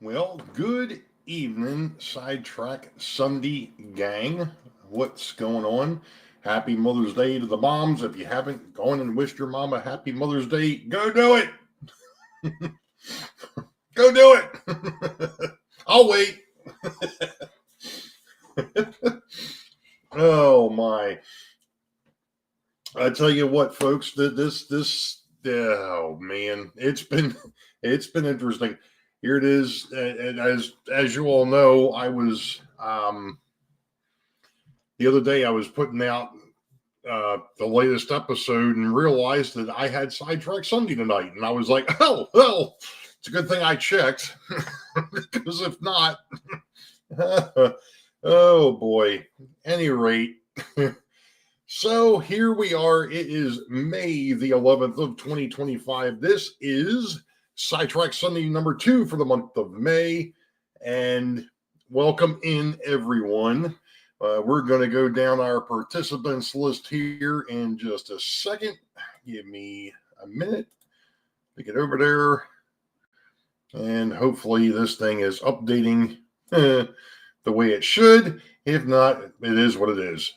Well, good evening, Sidetrack Sunday gang. What's going on? Happy Mother's Day to the moms. If you haven't gone and wished your mom a happy Mother's Day, go do it. Go do it. I'll wait. Oh my! I tell you what, folks. This. Oh man, it's been interesting. Here it is, and as you all know, I was the other day I was putting out the latest episode and realized that I had Sidetrack Sunday tonight, and I was like, oh well, it's a good thing I checked because if not, oh boy. Any rate. So here we are. It is May the 11th of 2025. This is Sidetrack Sunday number 2 for the month of May. And welcome in, everyone. We're going to go down our participants list here in just a second. Give me a minute to get over there. And hopefully this thing is updating the way it should. If not, it is what it is.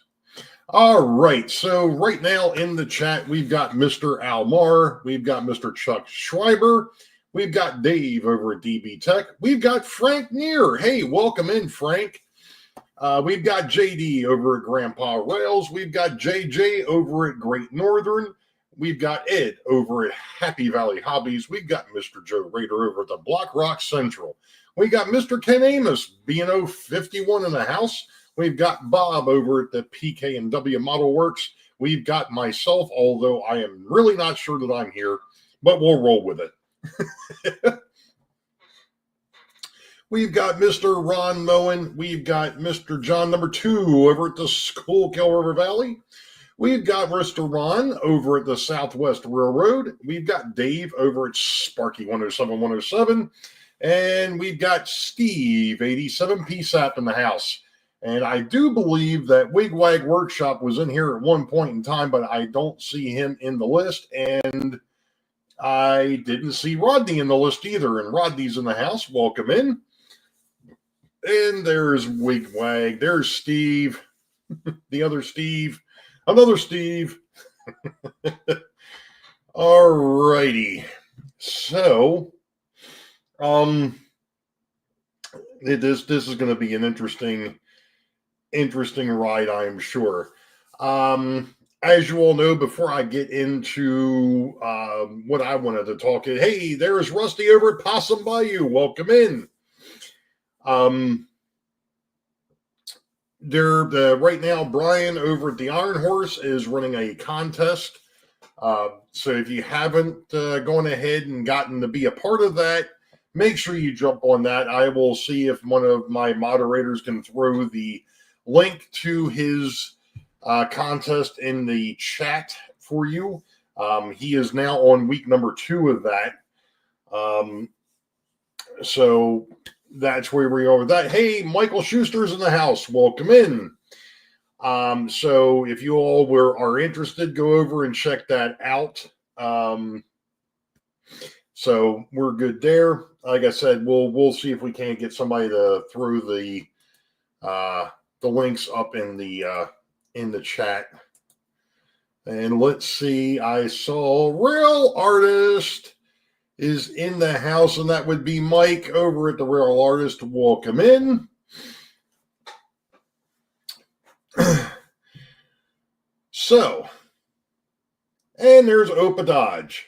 All right, so right now in the chat, we've got Mr. Almar, we've got Mr. Chuck Schreiber, we've got Dave over at DB Tech, we've got Frank Neer. Hey, welcome in, Frank. We've got JD over at Grandpa Rails, we've got JJ over at Great Northern, we've got Ed over at Happy Valley Hobbies, we've got Mr. Joe Rader over at the Block Rock Central, we got Mr. Ken Amos, B&O 51 in the house. We've got Bob over at the PK&W Model Works. We've got myself, although I am really not sure that I'm here, but we'll roll with it. We've got Mr. Ron Moen. We've got Mr. John number 2 over at the Schuylkill River Valley. We've got Mr. Ron over at the Southwest Railroad. We've got Dave over at Sparky 107. And we've got Steve 87 PSAP in the house. And I do believe that Wigwag Workshop was in here at one point in time, but I don't see him in the list. And I didn't see Rodney in the list either. And Rodney's in the house. Welcome in. And there's Wigwag. There's Steve. The other Steve. Another Steve. All righty. So, this is going to be an interesting ride, I'm sure. As you all know, before I get into what I wanted to talk about, hey, there's Rusty over at Possum Bayou. Welcome in. Right now, Brian over at the Iron Horse is running a contest. So if you haven't gone ahead and gotten to be a part of that, make sure you jump on that. I will see if one of my moderators can throw the link to his contest in the chat for you. He is now on week number 2 of that. So that's where we are with that. Hey, Michael Schuster's in the house. Welcome in. So if you all are interested, go over and check that out. So we're good there. Like I said, we'll see if we can't get somebody to throw the links up in the chat. And let's see. I saw Real Artist is in the house, and that would be Mike over at the Real Artist. Welcome in. So, and there's Opa Dodge.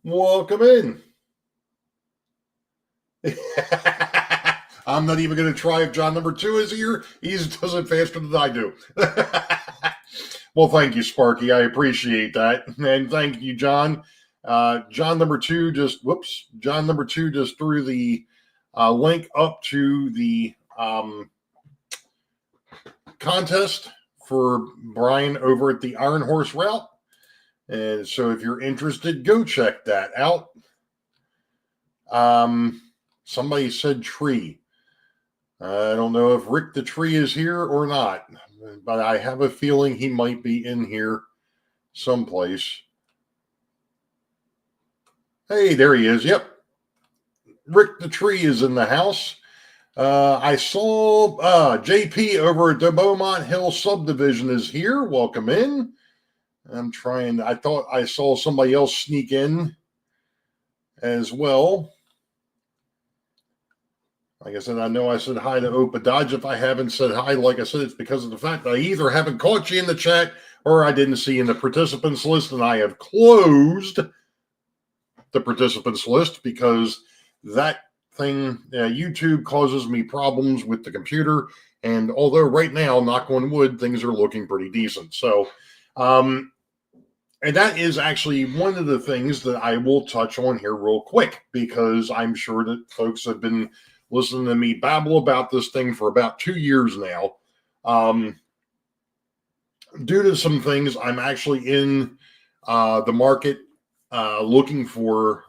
Welcome in. I'm not even going to try if John number 2 is here. He does it faster than I do. Well, thank you, Sparky. I appreciate that. And thank you, John. John number 2 just threw the link up to the contest for Brian over at the Iron Horse route. And so if you're interested, go check that out. Somebody said tree. I don't know if Rick the Tree is here or not, but I have a feeling he might be in here someplace. Hey, there he is. Yep. Rick the Tree is in the house. I saw JP over at the Beaumont Hill subdivision is here. Welcome in. I thought I saw somebody else sneak in as well. Like I said, I know I said hi to Opa Dodge. If I haven't said hi, like I said, it's because of the fact that I either haven't caught you in the chat or I didn't see you in the participants list, and I have closed the participants list because that thing, YouTube causes me problems with the computer. And although right now, knock on wood, things are looking pretty decent. So, and that is actually one of the things that I will touch on here real quick, because I'm sure that folks have been listening to me babble about this thing for about 2 years now. Due to some things, I'm actually in the market looking for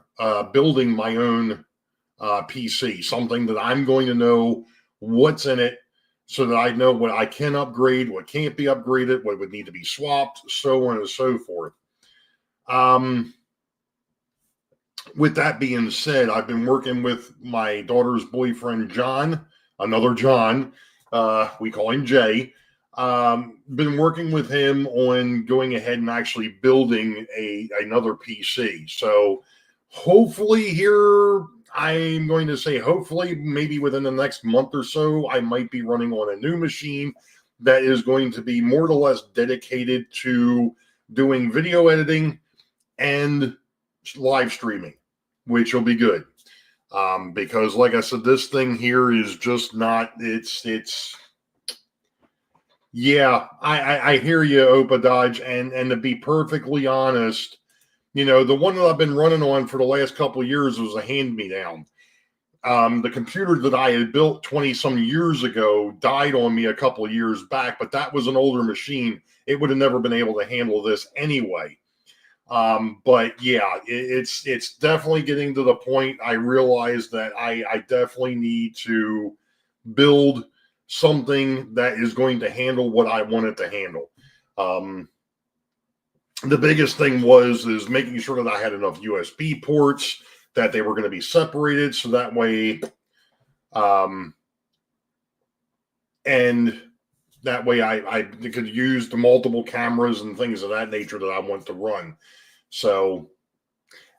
building my own PC, something that I'm going to know what's in it so that I know what I can upgrade, what can't be upgraded, what would need to be swapped, so on and so forth. With that being said, I've been working with my daughter's boyfriend, John, another John. We call him Jay. Been working with him on going ahead and actually building another PC. So hopefully here, I'm going to say hopefully maybe within the next month or so, I might be running on a new machine that is going to be more or less dedicated to doing video editing and live streaming, which will be good. Because like I said, this thing here is just not, yeah, I hear you, Opa Dodge. And to be perfectly honest, the one that I've been running on for the last couple of years was a hand-me-down. The computer that I had built 20 some years ago died on me a couple of years back, but that was an older machine. It would have never been able to handle this anyway. But yeah, it's definitely getting to the point I realize that I definitely need to build something that is going to handle what I want it to handle. The biggest thing is making sure that I had enough USB ports, that they were going to be separated, so that way, and that way I could use the multiple cameras and things of that nature that I want to run. So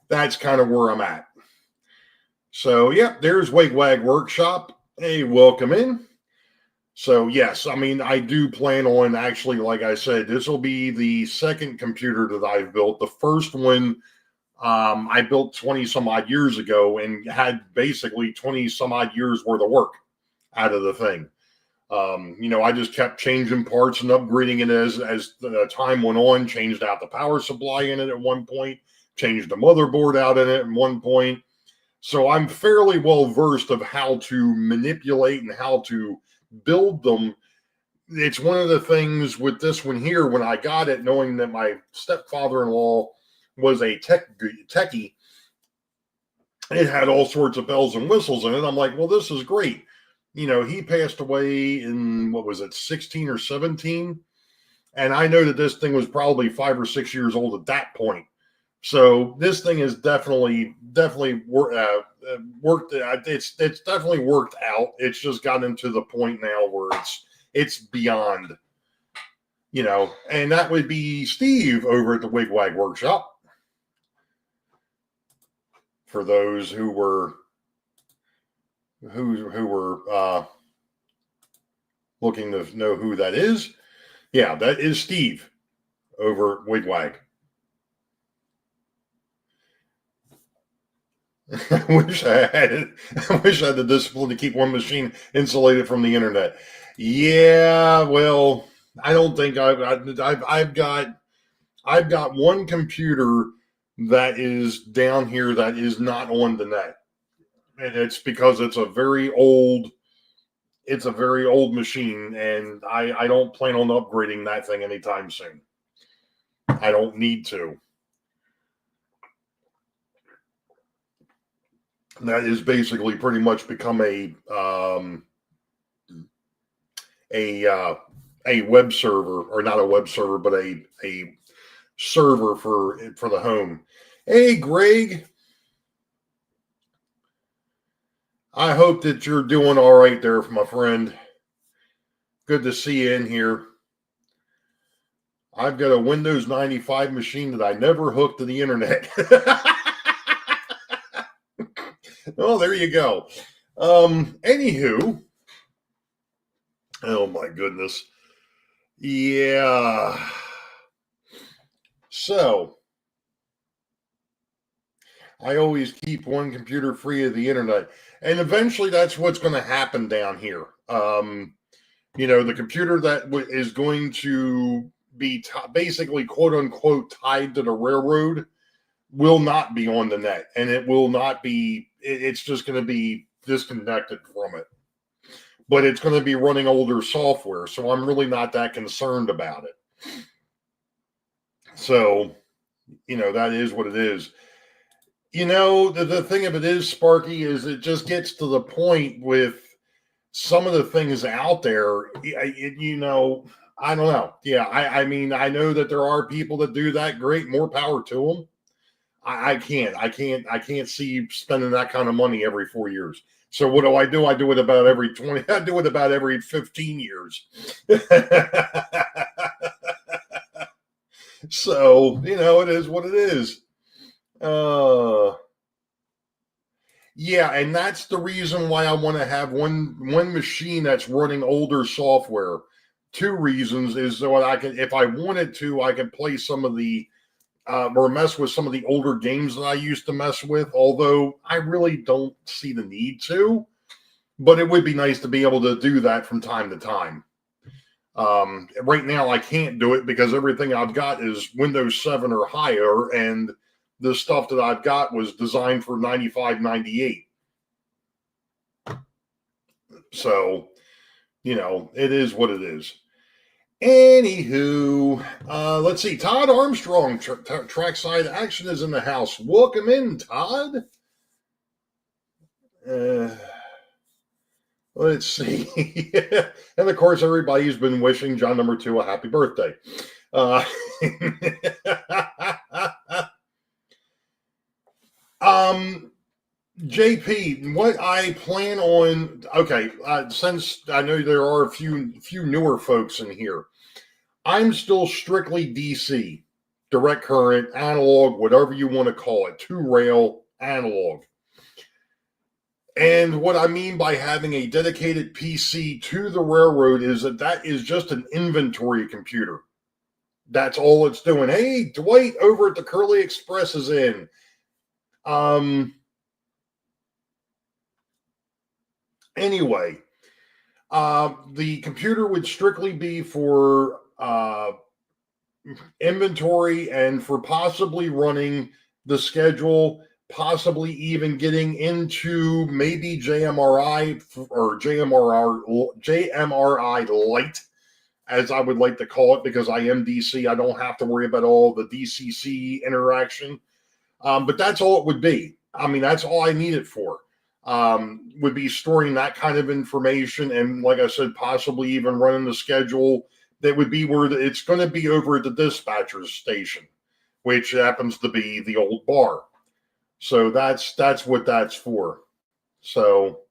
that's kind of where I'm at. So, yeah, there's Wigwag Workshop. Hey, welcome in. So, yes, I mean, I do plan on actually, like I said, this will be the second computer that I've built. The first one I built 20 some odd years ago and had basically 20 some odd years worth of work out of the thing. I just kept changing parts and upgrading it as the time went on, changed out the power supply in it at one point, changed the motherboard out in it at one point. So I'm fairly well versed of how to manipulate and how to build them. It's one of the things with this one here, when I got it, knowing that my stepfather-in-law was a techie, it had all sorts of bells and whistles in it. I'm like, well, this is great. He passed away in, 16 or 17? And I know that this thing was probably 5 or 6 years old at that point. So this thing is definitely worked. It's definitely worked out. It's just gotten to the point now where it's beyond, and that would be Steve over at the Wigwag Workshop. For those who were looking to know who that is. Yeah, that is Steve over at Wigwag. I wish I had the discipline to keep one machine insulated from the internet. Yeah, well, I don't think I've got one computer that is down here that is not on the net. And it's because it's a very old machine, and I don't plan on upgrading that thing anytime soon. I don't need to. That is basically pretty much become a web server, or not a web server, but a server for the home. Hey, Greg. I hope that you're doing all right there, my friend. Good to see you in here. I've got a Windows 95 machine that I never hooked to the internet. Oh, there you go. Anywho, oh my goodness. Yeah. So, I always keep one computer free of the internet. And eventually that's what's going to happen down here. The computer that is going to be basically quote unquote tied to the railroad will not be on the net, and it will not be, it's just going to be disconnected from it. But it's going to be running older software, so I'm really not that concerned about it. So, that is what it is. The thing of it is, Sparky, is it just gets to the point with some of the things out there, I don't know. Yeah, I mean, I know that there are people that do that. Great, more power to them. I can't see spending that kind of money every 4 years. So what do? I do it about every 20. I do it about every 15 years. So, it is what it is. Yeah, and that's the reason why I want to have one machine that's running older software. Two reasons is so I can, if I wanted to, I can play some of the or mess with some of the older games that I used to mess with, although I really don't see the need to. But it would be nice to be able to do that from time to time. Right now, I can't do it because everything I've got is Windows 7 or higher, and the stuff that I've got was designed for 95, 98. So, it is what it is. Anywho, let's see. Todd Armstrong, Trackside Action, is in the house. Welcome in, Todd. Let's see. And of course, everybody's been wishing John number 2 a happy birthday. JP, what I plan on, okay, since I know there are a few newer folks in here, I'm still strictly DC, direct current, analog, whatever you want to call it, 2-rail analog. And what I mean by having a dedicated PC to the railroad is that is just an inventory computer. That's all it's doing. Hey, Dwight over at the Curly Express is in. Anyway, the computer would strictly be for inventory and for possibly running the schedule, possibly even getting into maybe JMRI or JMRI Lite, as I would like to call it, because I am DC. I don't have to worry about all the DCC interaction. But that's all it would be. I mean, that's all I need it for. Would be storing that kind of information, and like I said, possibly even running the schedule. That would be where it's going to be over at the dispatcher's station, which happens to be the old bar. So that's what that's for. So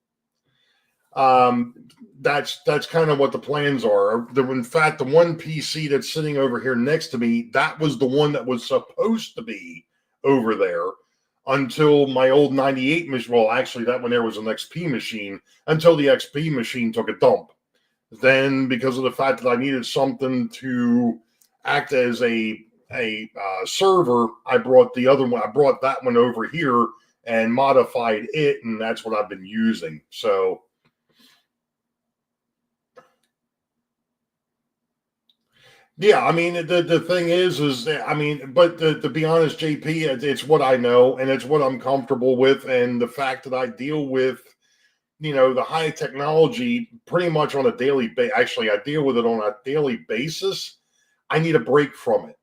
that's kind of what the plans are. In fact, the one PC that's sitting over here next to me, that was the one that was supposed to be over there until my old 98 machine. Well, actually, that one there was an XP machine until the XP machine took a dump. Then, because of the fact that I needed something to act as a server, I brought the other one. I brought that one over here and modified it, and that's what I've been using. So, yeah, I mean, the thing is, I mean, but to be honest, JP, it's what I know, and it's what I'm comfortable with, and the fact that I deal with, the high technology pretty much on a daily basis. Actually, I deal with it on a daily basis. I need a break from it.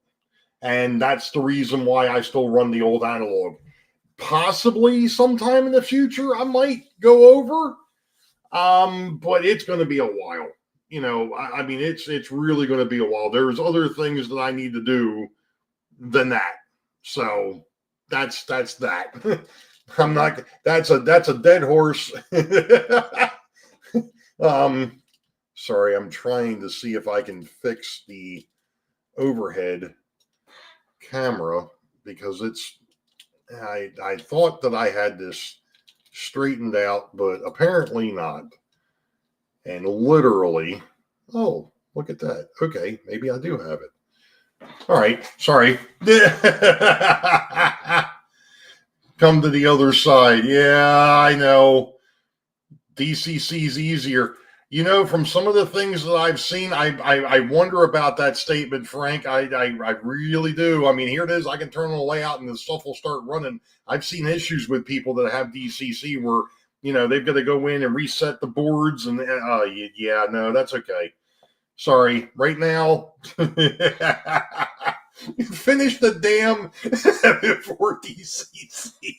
And that's the reason why I still run the old analog. Possibly sometime in the future, I might go over. But it's going to be a while. I mean, it's really going to be a while. There's other things that I need to do than that. So that's that. I'm not. That's a dead horse. Sorry, I'm trying to see if I can fix the overhead camera because it's. I thought that I had this straightened out, but apparently not. And literally, oh, look at that. Okay, maybe I do have it. All right, sorry. Come to the other side. Yeah, I know. DCC's easier. You know, from some of the things that I've seen, I wonder about that statement, Frank. I really do. I mean, here it is. I can turn on the layout and the stuff will start running. I've seen issues with people that have DCC where, you know, they've got to go in and reset the boards. And yeah, no, that's okay. Sorry. Right now, finish the damn before DCC.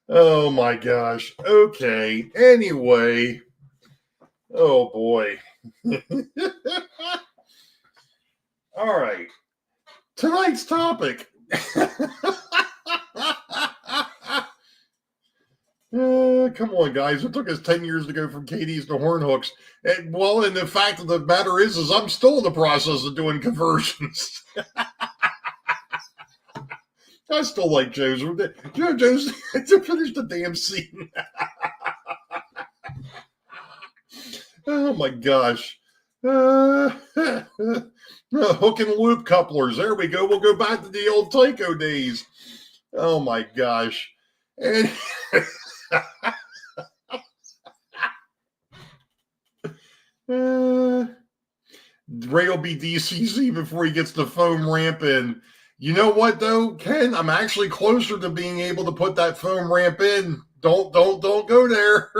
Oh my gosh. Okay. Anyway. Oh boy. All right. Tonight's topic. Come on, guys. It took us 10 years to go from KDs to horn hooks. And the fact of the matter is I'm still in the process of doing conversions. I still like Joe's. Joe's to finish the damn scene. Oh my gosh. Hook and loop couplers. There we go. We'll go back to the old Tyco days. Oh my gosh. And Ray will be DCC before he gets the foam ramp in. You know what though, Ken? I'm actually closer to being able to put that foam ramp in. Don't go there.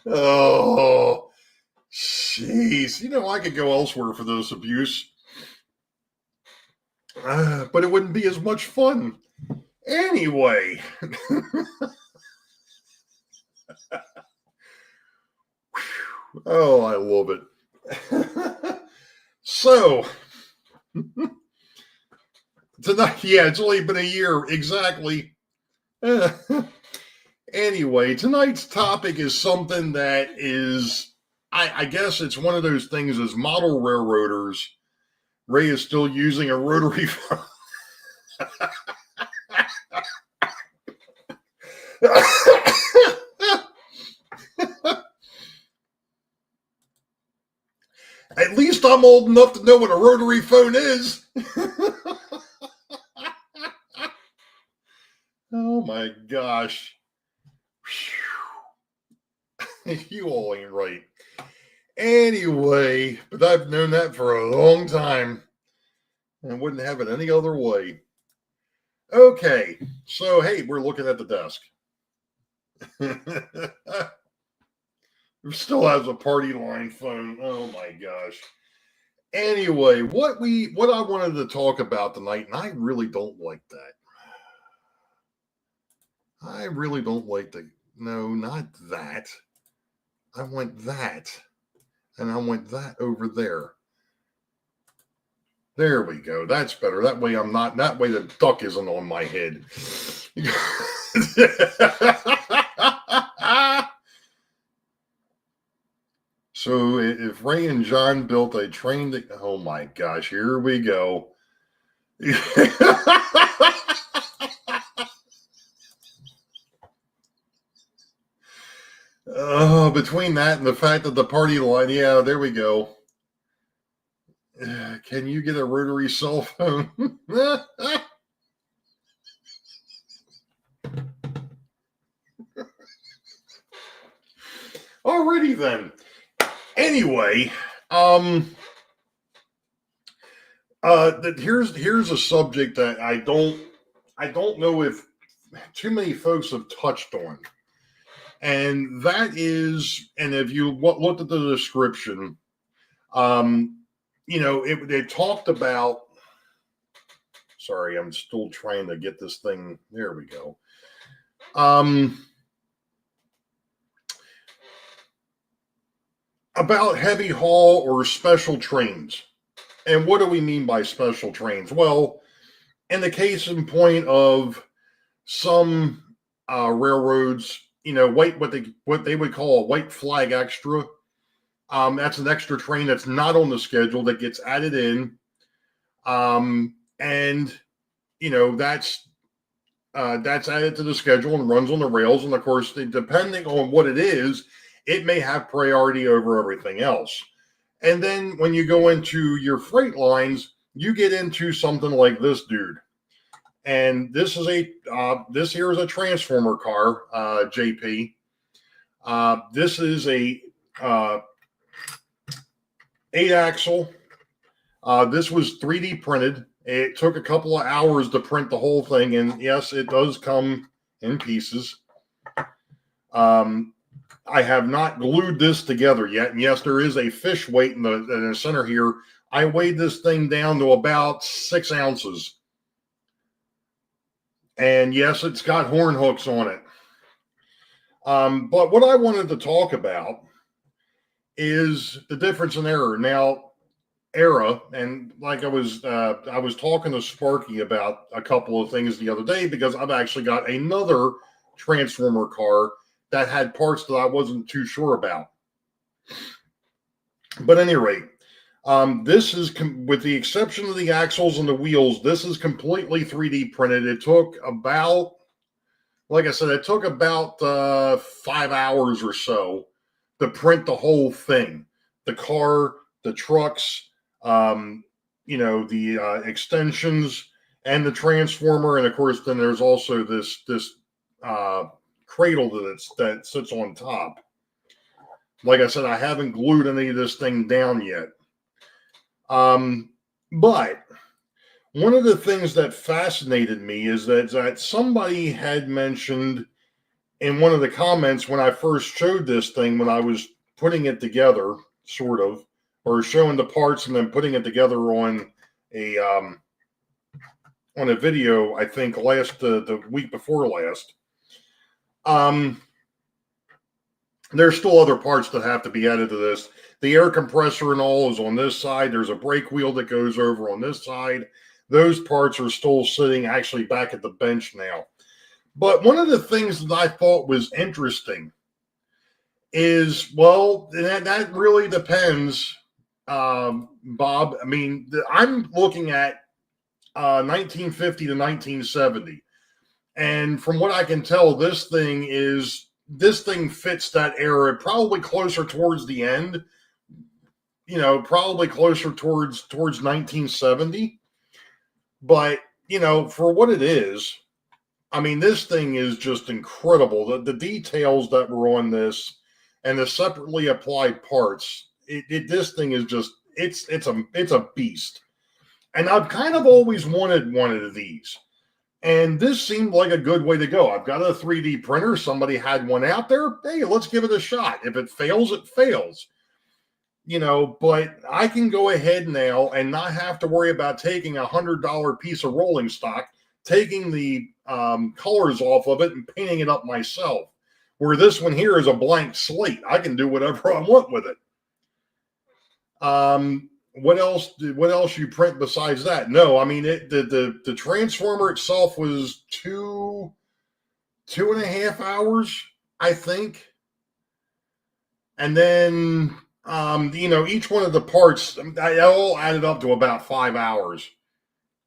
Oh, jeez. You know, I could go elsewhere for this abuse. But it wouldn't be as much fun. Anyway. Oh, I love it. So, tonight, yeah, it's only been a year. Exactly. Anyway, tonight's topic is something that is, I guess it's one of those things as model railroaders. Ray is still using a rotary phone. At least I'm old enough to know what a rotary phone is. Oh my gosh. You all ain't right. Anyway, but I've known that for a long time and wouldn't have it any other way. Okay, so hey, we're looking at the desk. Still has a party line phone. Oh my gosh. Anyway, what I wanted to talk about tonight, and I really don't like that. I really don't like no, not that. I want that. And I want that over there. There we go. That's better. That way the duck isn't on my head. So if Ray and John built a train oh my gosh, here we go. Between that and the fact that the party line, yeah, there we go. Can you get a rotary cell phone? Alrighty then. Anyway, here's a subject that I don't know if too many folks have touched on. And that is, and if you looked at the description, you know, it talked about, sorry, I'm still trying to get this thing, there we go. about heavy haul or special trains. And what do we mean by special trains? Well, in the case in point of some railroads, what they would call a white flag extra. That's an extra train that's not on the schedule that gets added in, and that's added to the schedule and runs on the rails. And of course, depending on what it is, it may have priority over everything else. And then when you go into your freight lines, you get into something like this dude. And this here is a transformer car, JP. This is a 8-axle. This was 3D printed. It took a couple of hours to print the whole thing, and yes, it does come in pieces. I have not glued this together yet, and yes, there is a fish weight in the center here. I weighed this thing down to about 6 ounces. And yes, it's got horn hooks on it. But what I wanted to talk about is the difference in error. Now, and like I was talking to Sparky about a couple of things the other day, because I've actually got another transformer car that had parts that I wasn't too sure about. But at any rate, this is, with the exception of the axles and the wheels, this is completely 3D printed. It took about, like I said, 5 hours or so to print the whole thing. The car, the trucks, the extensions, and the transformer. And of course, then there's also this cradle that sits on top. Like I said, I haven't glued any of this thing down yet. But one of the things that fascinated me is that somebody had mentioned in one of the comments when I first showed this thing, when I was putting it together, sort of, or showing the parts and then putting it together on a video, I think the week before last. There's still other parts that have to be added to this. The air compressor and all is on this side. There's a brake wheel that goes over on this side. Those parts are still sitting actually back at the bench now. But one of the things that I thought was interesting is, well, that really depends, Bob. I mean, I'm looking at 1950 to 1970. And from what I can tell, this thing fits that era, probably closer towards the end, probably closer towards 1970. But, for what it is, I mean, this thing is just incredible. The details that were on this and the separately applied parts, this thing is just, it's a beast. And I've kind of always wanted one of these. And this seemed like a good way to go. I've got a 3D printer. Somebody had one out there. Hey, let's give it a shot. If it fails, it fails. But I can go ahead now and not have to worry about taking a $100 piece of rolling stock, taking the colors off of it and painting it up myself. Where this one here is a blank slate. I can do whatever I want with it. What else you print besides that? No, I mean, the transformer itself was 2.5 hours, I think. And then, each one of the parts, it all added up to about 5 hours.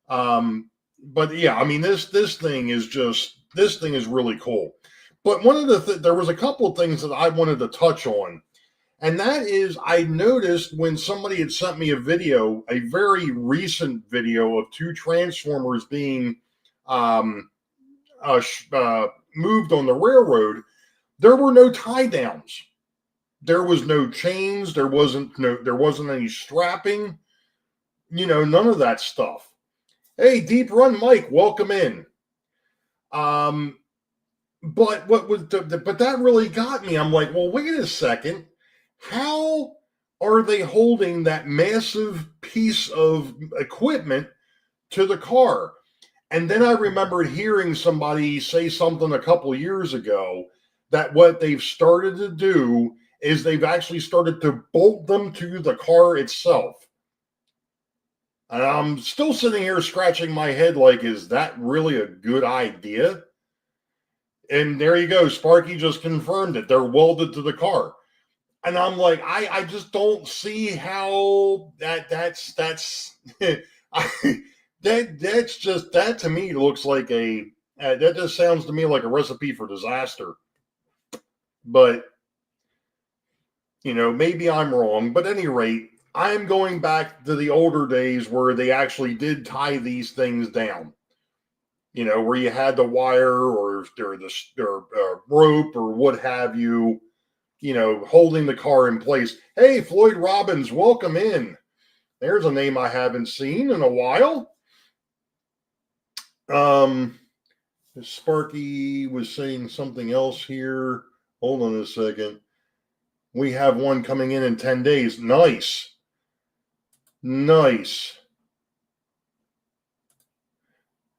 But yeah, I mean, this thing is really cool. But there was a couple of things that I wanted to touch on. And that is, I noticed when somebody had sent me a very recent video of 2 transformers being moved on the railroad, there were no tie downs. There was no chains. There wasn't any strapping. None of that stuff. Hey, Deep Run Mike, welcome in. But but that really got me. I'm like, well, wait a second. How are they holding that massive piece of equipment to the car? And then I remembered hearing somebody say something a couple years ago that what they've started to do is they've actually started to bolt them to the car itself. And I'm still sitting here scratching my head like, is that really a good idea? And there you go. Sparky just confirmed it. They're welded to the car. And I'm like, I just don't see how that's that's just, that to me looks like that just sounds to me like a recipe for disaster. But, maybe I'm wrong. But at any rate, I'm going back to the older days where they actually did tie these things down. Where you had the wire or the rope or what have you, holding the car in place. Hey, Floyd Robbins, welcome in. There's a name I haven't seen in a while. Sparky was saying something else here. Hold on a second. We have one coming in 10 days. Nice.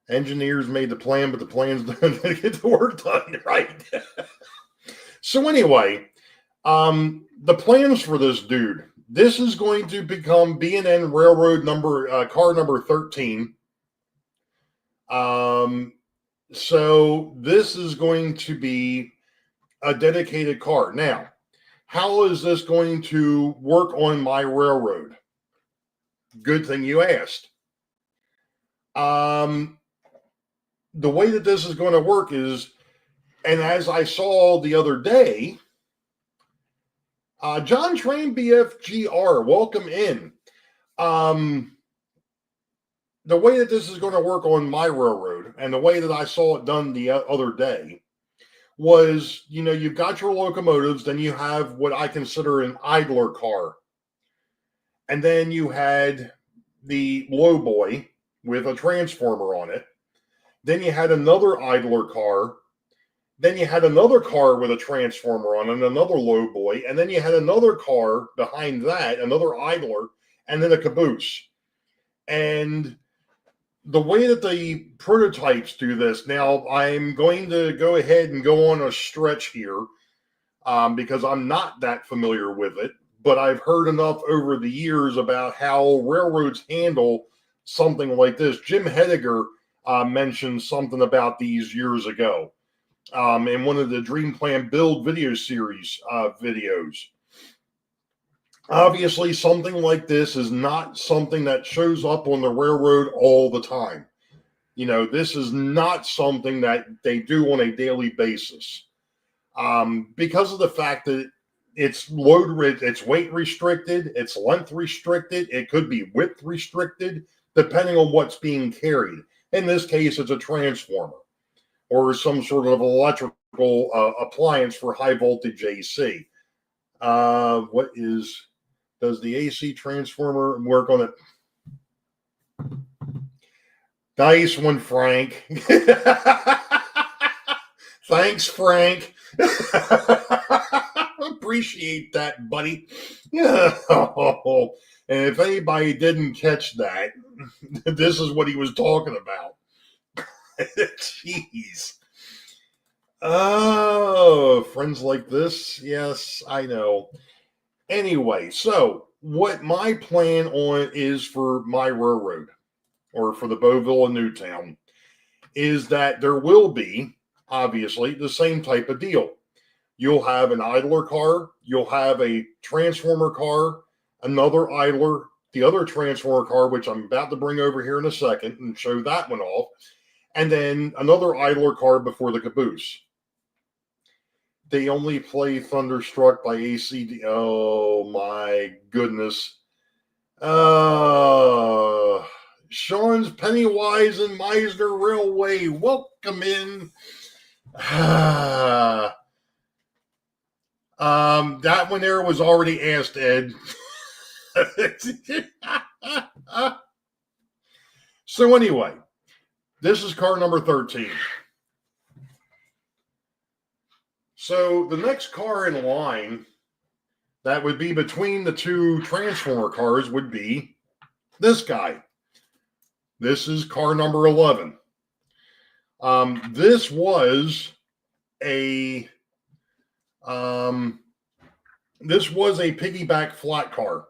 Engineers made the plan, but the plans didn't get the work done, right? So anyway, the plans for this dude. This is going to become B&N Railroad car number 13. So this is going to be a dedicated car. Now, how is this going to work on my railroad? Good thing you asked. The way that this is going to work is, and as I saw the other day, John Train BFGR, welcome in. The way that this is going to work on my railroad, and the way that I saw it done the other day, was, you've got your locomotives, then you have what I consider an idler car. And then you had the lowboy with a transformer on it. Then you had another idler car. Then you had another car with a transformer on it, another lowboy. And then you had another car behind that, another idler, and then a caboose. And the way that the prototypes do this, now I'm going to go ahead and go on a stretch here because I'm not that familiar with it, but I've heard enough over the years about how railroads handle something like this. Jim Hediger mentioned something about these years ago in one of the Dream Plan Build video series videos. Obviously, something like this is not something that shows up on the railroad all the time. This is not something that they do on a daily basis because of the fact that it's weight restricted, it's length restricted, it could be width restricted, depending on what's being carried. In this case, it's a transformer or some sort of electrical appliance for high voltage AC. Does the AC transformer work on it? Nice one, Frank. Thanks, Frank. Appreciate that, buddy. And if anybody didn't catch that, this is what he was talking about. Jeez. Oh, friends like this. Yes, I know. Anyway, so what my plan on is for my railroad, or for the Beauville and Newtown, is that there will be, obviously, the same type of deal. You'll have an idler car, you'll have a transformer car, another idler, the other transformer car, which I'm about to bring over here in a second and show that one off, and then another idler car before the caboose. They only play Thunderstruck by ACD. Oh my goodness. Sean's Pennywise and Meisner Railway. Welcome in. That one there was already asked, Ed. So anyway, this is car number 13. So the next car in line that would be between the two transformer cars would be this guy. This is car number 11. This was a this was a piggyback flat car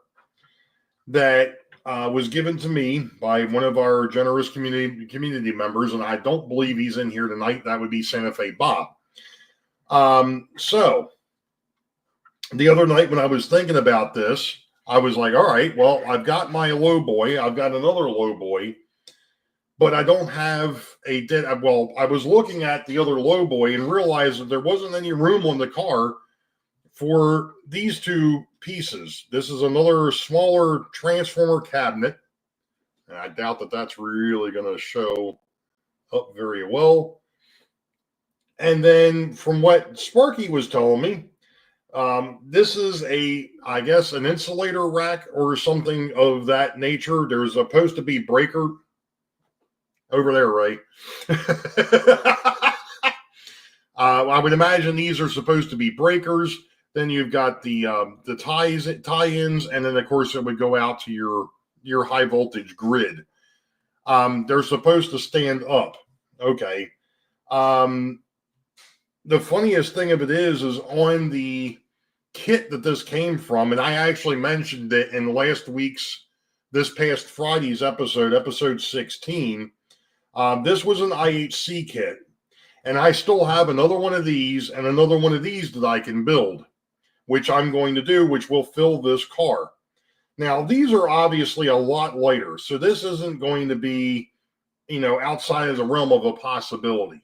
that was given to me by one of our generous community members, and I don't believe he's in here tonight. That would be Santa Fe Bob. So the other night when I was thinking about this, I was like, all right, well, I've got my low boy. I've got another low boy, but I don't have a dead. Well, I was looking at the other low boy and realized that there wasn't any room on the car for these two pieces. This is another smaller transformer cabinet, and I doubt that that's really going to show up very well. And then from what Sparky was telling me, this is I guess, an insulator rack or something of that nature. There's supposed to be breaker over there, Ray. I would imagine these are supposed to be breakers. Then you've got the tie-ins, and then of course it would go out to your high voltage grid. They're supposed to stand up. Okay. The funniest thing of it is on the kit that this came from, and I actually mentioned it in this past Friday's episode 16. This was an IHC kit, and I still have another one of these and another one of these that I can build, which I'm going to do, which will fill this car. Now, these are obviously a lot lighter, so this isn't going to be, outside of the realm of a possibility.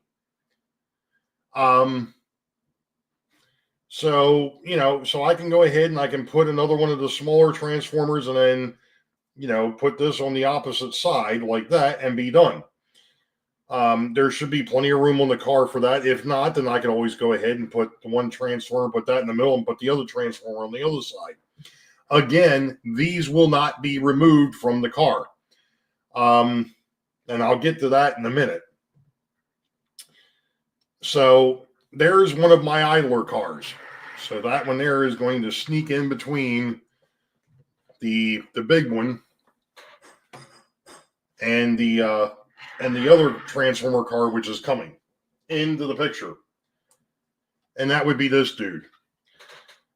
So I can go ahead and I can put another one of the smaller transformers and then, put this on the opposite side like that and be done. There should be plenty of room on the car for that. If not, then I can always go ahead and put the one transformer, put that in the middle, and put the other transformer on the other side. Again, these will not be removed from the car. And I'll get to that in a minute. So there's one of my idler cars. So that one there is going to sneak in between the big one and the other transformer car, which is coming into the picture. And that would be this dude.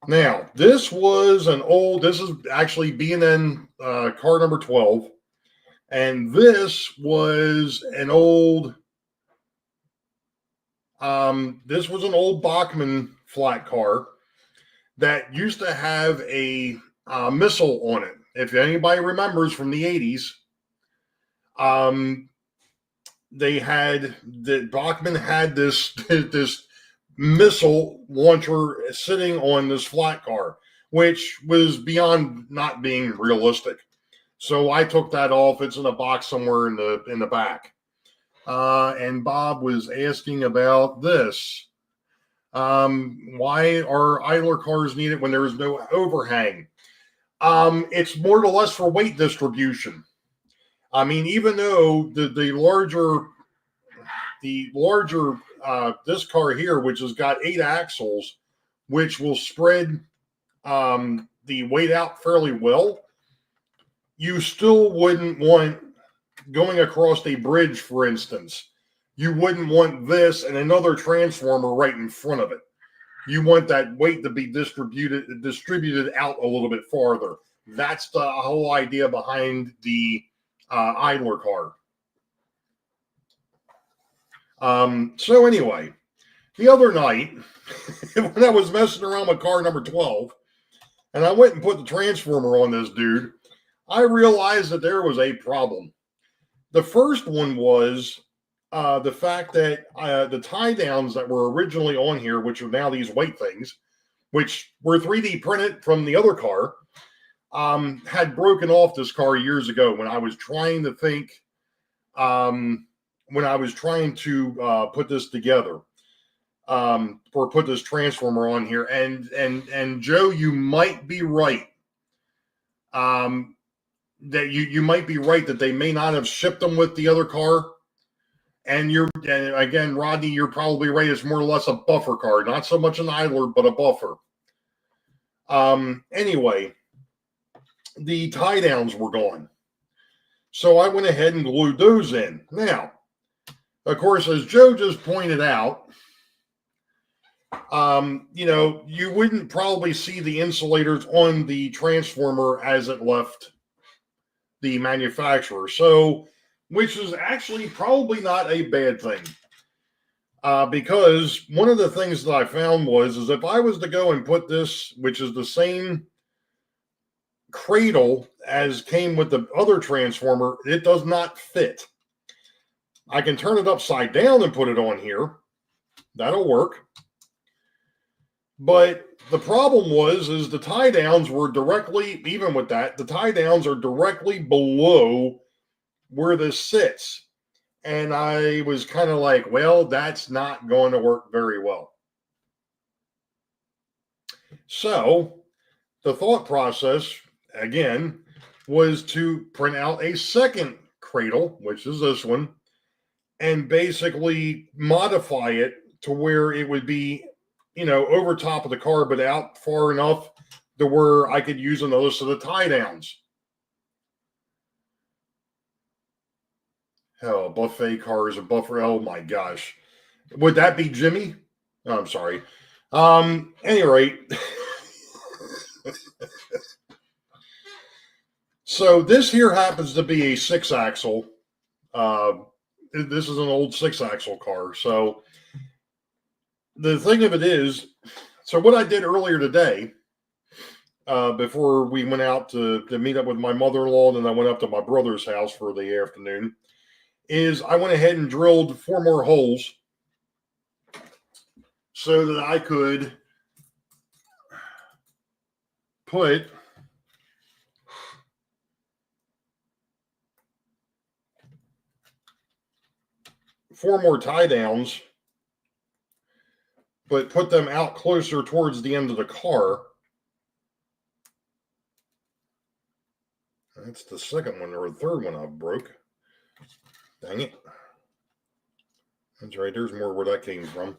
Now, this is actually B&N car number 12. And this was an old Bachmann flat car that used to have a missile on it. If anybody remembers from the 80s, Bachmann had this missile launcher sitting on this flat car, which was beyond not being realistic. So I took that off. It's in a box somewhere in the back. And Bob was asking about this. Why are idler cars needed when there is no overhang? It's more or less for weight distribution. I mean, even though the larger this car here, which has got 8 axles, which will spread the weight out fairly well, you still wouldn't want, going across a bridge, for instance, you wouldn't want this and another transformer right in front of it. You want that weight to be distributed out a little bit farther. That's the whole idea behind the idler car. So anyway, the other night, when I was messing around with car number 12, and I went and put the transformer on this dude, I realized that there was a problem. The first one was the fact that the tie downs that were originally on here, which are now these weight things, which were 3D printed from the other car, had broken off this car years ago when I was trying to put this together, or put this transformer on here. And Joe, you might be right. That you might be right that they may not have shipped them with the other car. And again, Rodney, you're probably right. It's more or less a buffer car, not so much an idler, but a buffer. Anyway, the tie downs were gone. So I went ahead and glued those in. Now, of course, as Joe just pointed out, you wouldn't probably see the insulators on the transformer as it left the manufacturer. So, which is actually probably not a bad thing. Because one of the things that I found is if I was to go and put this, which is the same cradle as came with the other transformer, it does not fit. I can turn it upside down and put it on here. That'll work. But the problem is the tie downs were directly, even with that, the tie downs are directly below where this sits. And I was kind of like, well, that's not going to work very well. So the thought process, again, was to print out a second cradle, which is this one, and basically modify it to where it would be, over top of the car, but out far enough to where I could use another set of tie downs. Hell, buffet cars and buffer. Oh my gosh. Would that be Jimmy? Oh, I'm sorry. Any rate. So this here happens to be a 6-axle. This is an old 6-axle car. So the thing of it is, so what I did earlier today, before we went out to meet up with my mother-in-law, and then I went up to my brother's house for the afternoon, is I went ahead and drilled 4 more holes so that I could put four more tie downs, but put them out closer towards the end of the car. That's the second one or the third one I broke. Dang it. That's right. There's more where that came from.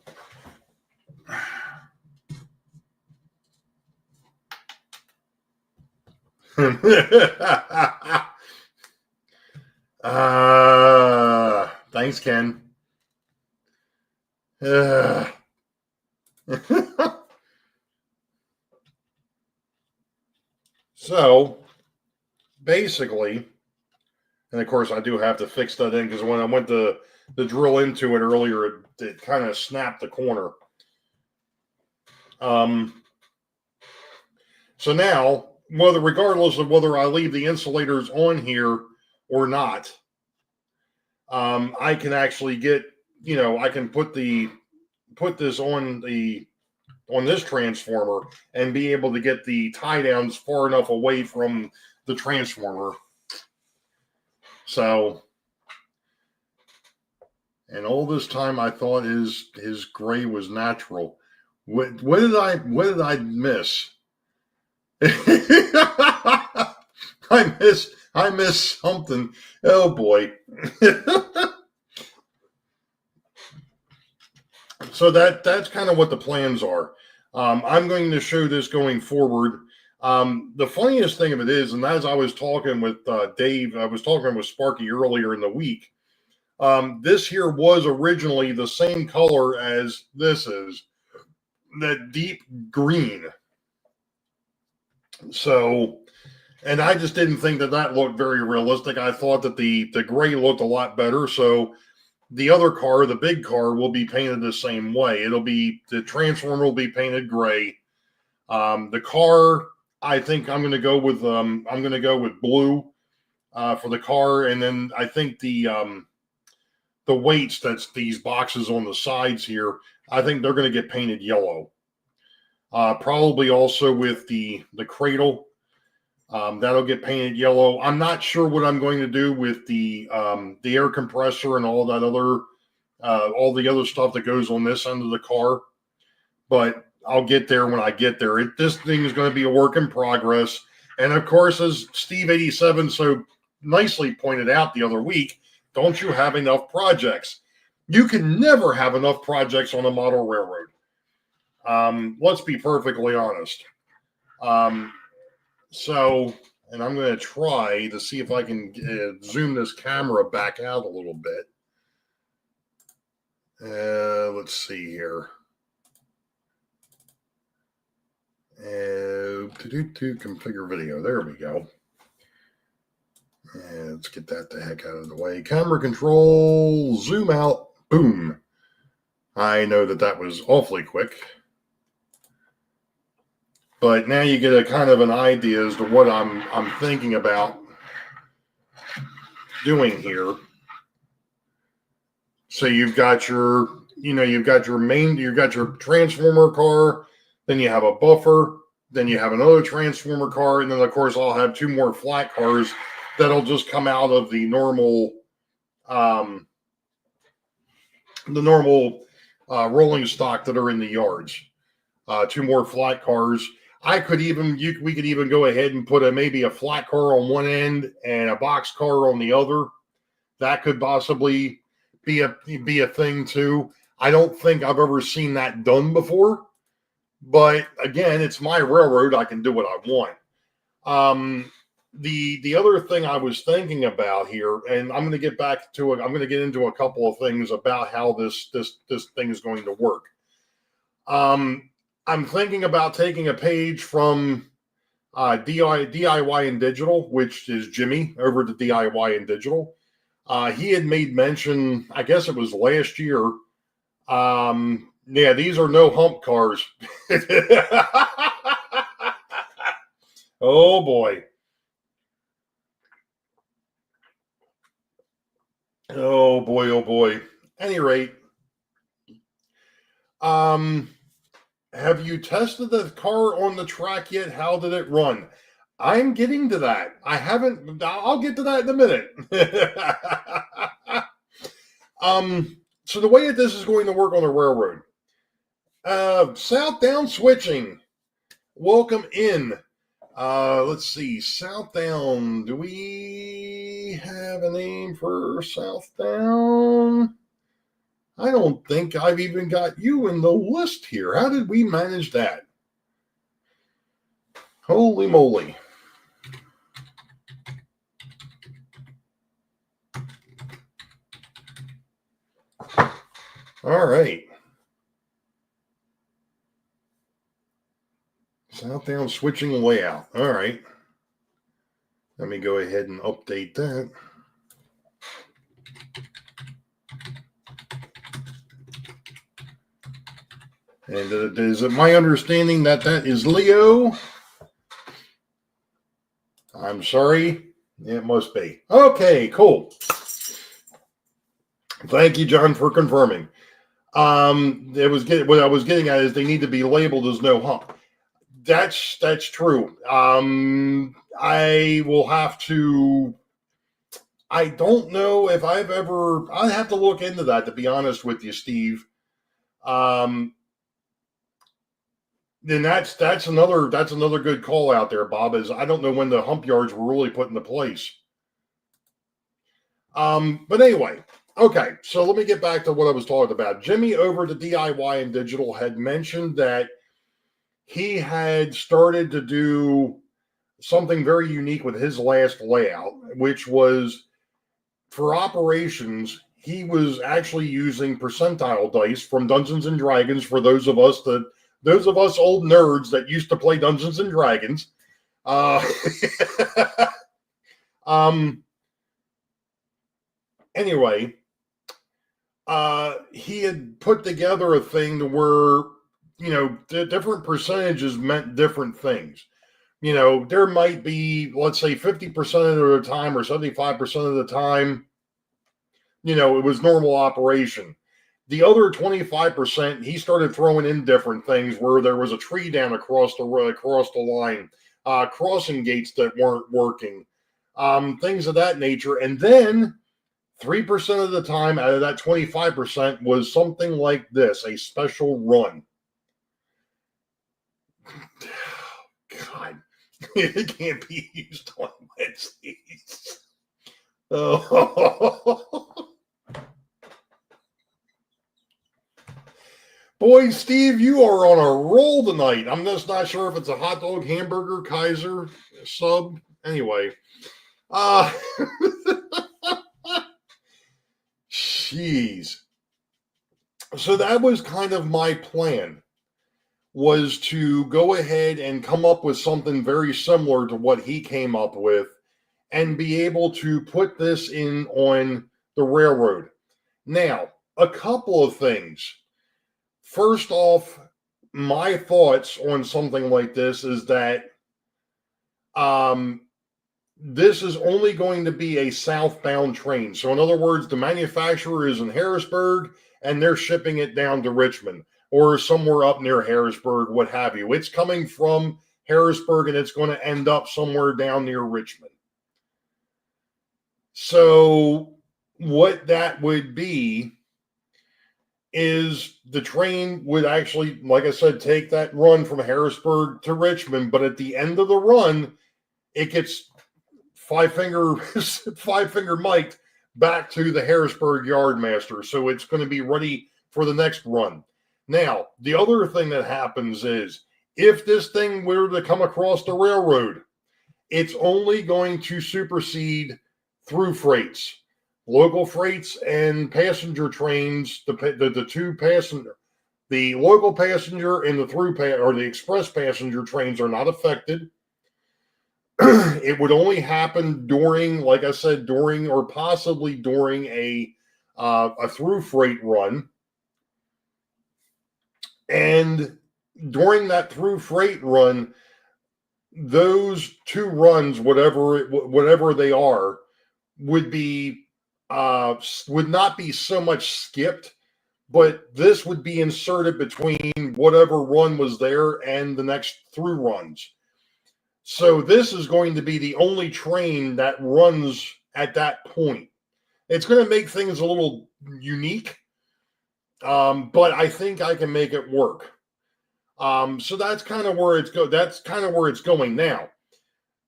Thanks, Ken. So basically, and of course I do have to fix that in because when I went to drill into it earlier, it kind of snapped the corner. So now, regardless of whether I leave the insulators on here or not, I can actually get, I can put this on this transformer and be able to get the tie downs far enough away from the transformer. So, and all this time I thought his gray was natural. What did I miss? I missed something. Oh boy. So that's kind of what the plans are. I'm going to show this going forward. The funniest thing of it is, and as I was talking with Dave, I was talking with Sparky earlier in the week. This here was originally the same color as this is, that deep green. So, and I just didn't think that looked very realistic. I thought that the gray looked a lot better. So the other car, the big car, will be painted the same way. The transformer will be painted gray. The car, I think I'm going to go with blue for the car, and then I think the weights, that's these boxes on the sides here, I think they're going to get painted yellow. Probably also with the cradle, that'll get painted yellow. I'm not sure what I'm going to do with the air compressor and all that other all the other stuff that goes on this end of the car, but I'll get there when I get there. This thing is going to be a work in progress. And of course, as Steve 87 so nicely pointed out the other week, don't you have enough projects? You can never have enough projects on a model railroad. Let's be perfectly honest. So, and I'm going to try to see if I can zoom this camera back out a little bit. Let's see here. To configure video. There we go. And let's get that the heck out of the way. Camera control, zoom out, boom. I know that was awfully quick. But now you get a kind of an idea as to what I'm thinking about doing here. So you've got your transformer car, then you have a buffer, then you have another transformer car, and then of course I'll have two more flat cars that'll just come out of the normal rolling stock that are in the yards. Two more flat cars. We could even go ahead and put maybe a flat car on one end and a box car on the other. That could possibly be a thing too. I don't think I've ever seen that done before, but again, it's my railroad. I can do what I want. The other thing I was thinking about here, and I'm going to get back to it. I'm going to get into a couple of things about how this thing is going to work. I'm thinking about taking a page from DIY and Digital, which is Jimmy over at DIY and Digital. He had made mention, I guess it was last year. These are no hump cars. Oh boy. Oh boy, oh boy. Any rate, have you tested the car on the track yet? How did it run? I'm getting to that. I haven't. I'll get to that in a minute. So the way that this is going to work on the railroad, south down switching. Welcome in. Let's see, south down. Do we have a name for south down? I don't think I've even got you in the list here. How did we manage that? Holy moly. All right. South down switching layout. All right. Let me go ahead and update that. And is it my understanding that is Leo? I'm sorry. It must be. Okay, cool. Thank you, John, for confirming. What I was getting at is they need to be labeled as no hump. That's true. I will have to. I don't know if I've ever. I have to look into that, to be honest with you, Steve. Then that's another good call out there, Bob. Is I don't know when the hump yards were really put into place. But anyway, okay. So let me get back to what I was talking about. Jimmy over to DIY and Digital had mentioned that he had started to do something very unique with his last layout, which was for operations. He was actually using percentile dice from Dungeons and Dragons for those of us old nerds that used to play Dungeons and Dragons. Anyway, he had put together a thing to where, different percentages meant different things. There might be, let's say 50% of the time or 75% of the time, it was normal operation. The other 25%, he started throwing in different things where there was a tree down across the line, crossing gates that weren't working, things of that nature. And then 3% of the time out of that 25% was something like this, a special run. God, it can't be used on Wednesdays. Oh. Boy, Steve, you are on a roll tonight. I'm just not sure if it's a hot dog, hamburger, Kaiser, sub. Anyway. Jeez. So that was kind of my plan, was to go ahead and come up with something very similar to what he came up with and be able to put this in on the railroad. Now, a couple of things. First off, my thoughts on something like this is that this is only going to be a southbound train. So, in other words, the manufacturer is in Harrisburg and they're shipping it down to Richmond or somewhere up near Harrisburg, what have you. It's coming from Harrisburg and it's going to end up somewhere down near Richmond. So, what that would be is the train would actually, like I said, take that run from Harrisburg to Richmond, but at the end of the run, it gets five finger mic'd back to the Harrisburg Yardmaster. So it's going to be ready for the next run. Now, the other thing that happens is if this thing were to come across the railroad, it's only going to supersede through freights. Local freights and passenger trains, the two passenger, the local passenger and the or the express passenger trains are not affected. It would only happen during, like I said, during or possibly during a through freight run. And during that through freight run, those two runs, whatever they are, would not be so much skipped, but this would be inserted between whatever run was there and the next through runs. So this is going to be the only train that runs at that point. It's going to make things a little unique, but I think I can make it work. So that's kind of where That's kind of where it's going now.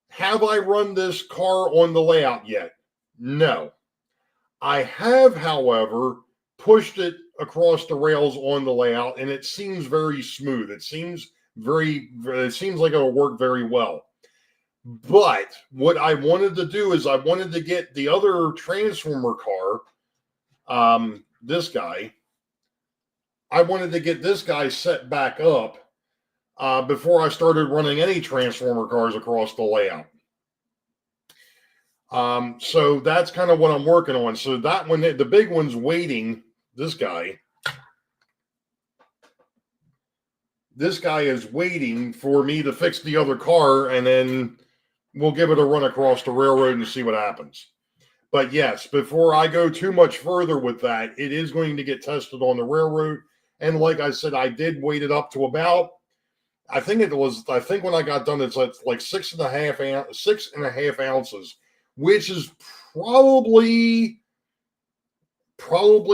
Have I run this car on the layout yet? No. I have, however, pushed it across the rails on the layout, and it seems very smooth. It seems like it'll work very well. But what I wanted to do is I wanted to get the other transformer car, this guy. I wanted to get this guy set back up before I started running any transformer cars across the layout. So that's kind of what I'm working on. So that one, the big one's waiting. This guy is waiting for me to fix the other car, and then we'll give it a run across the railroad and see what happens. But yes, before I go too much further with that, it is going to get tested on the railroad. And like I said, I did weight it up to about, I think when I got done, it's like 6.5 ounces, which is probably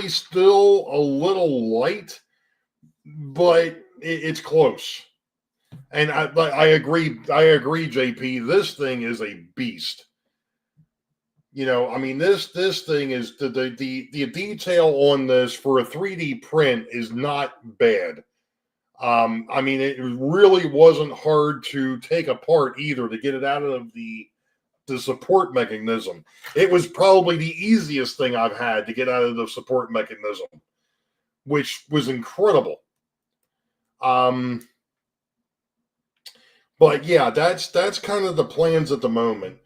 still a little light, but it's close. And I agree, JP. This thing is a beast. You know, I mean, this thing is the detail on this for a 3D print is not bad. I mean, it really wasn't hard to take apart either to get it out of the support mechanism. It was probably the easiest thing I've had to get out of the support mechanism, which was incredible. But yeah, that's kind of the plans at the moment.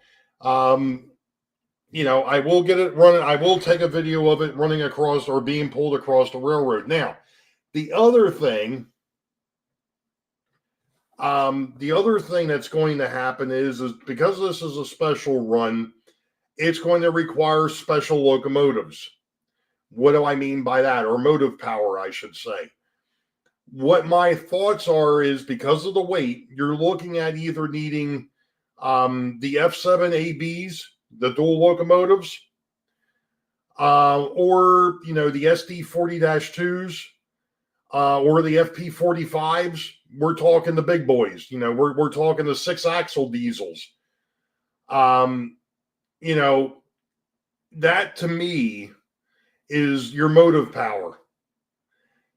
You know, I will get it running. I will take a video of it running across or being pulled across the railroad. Now, the other thing that's going to happen is because this is a special run, it's going to require special locomotives. What do I mean by that? Or motive power, I should say. What my thoughts are is because of the weight, you're looking at either needing the F7 ABs, the dual locomotives, or, you know, the SD40-2s, or the FP45s. We're talking the big boys. You know, we're talking the 6-axle diesels. You know, that to me is your motive power.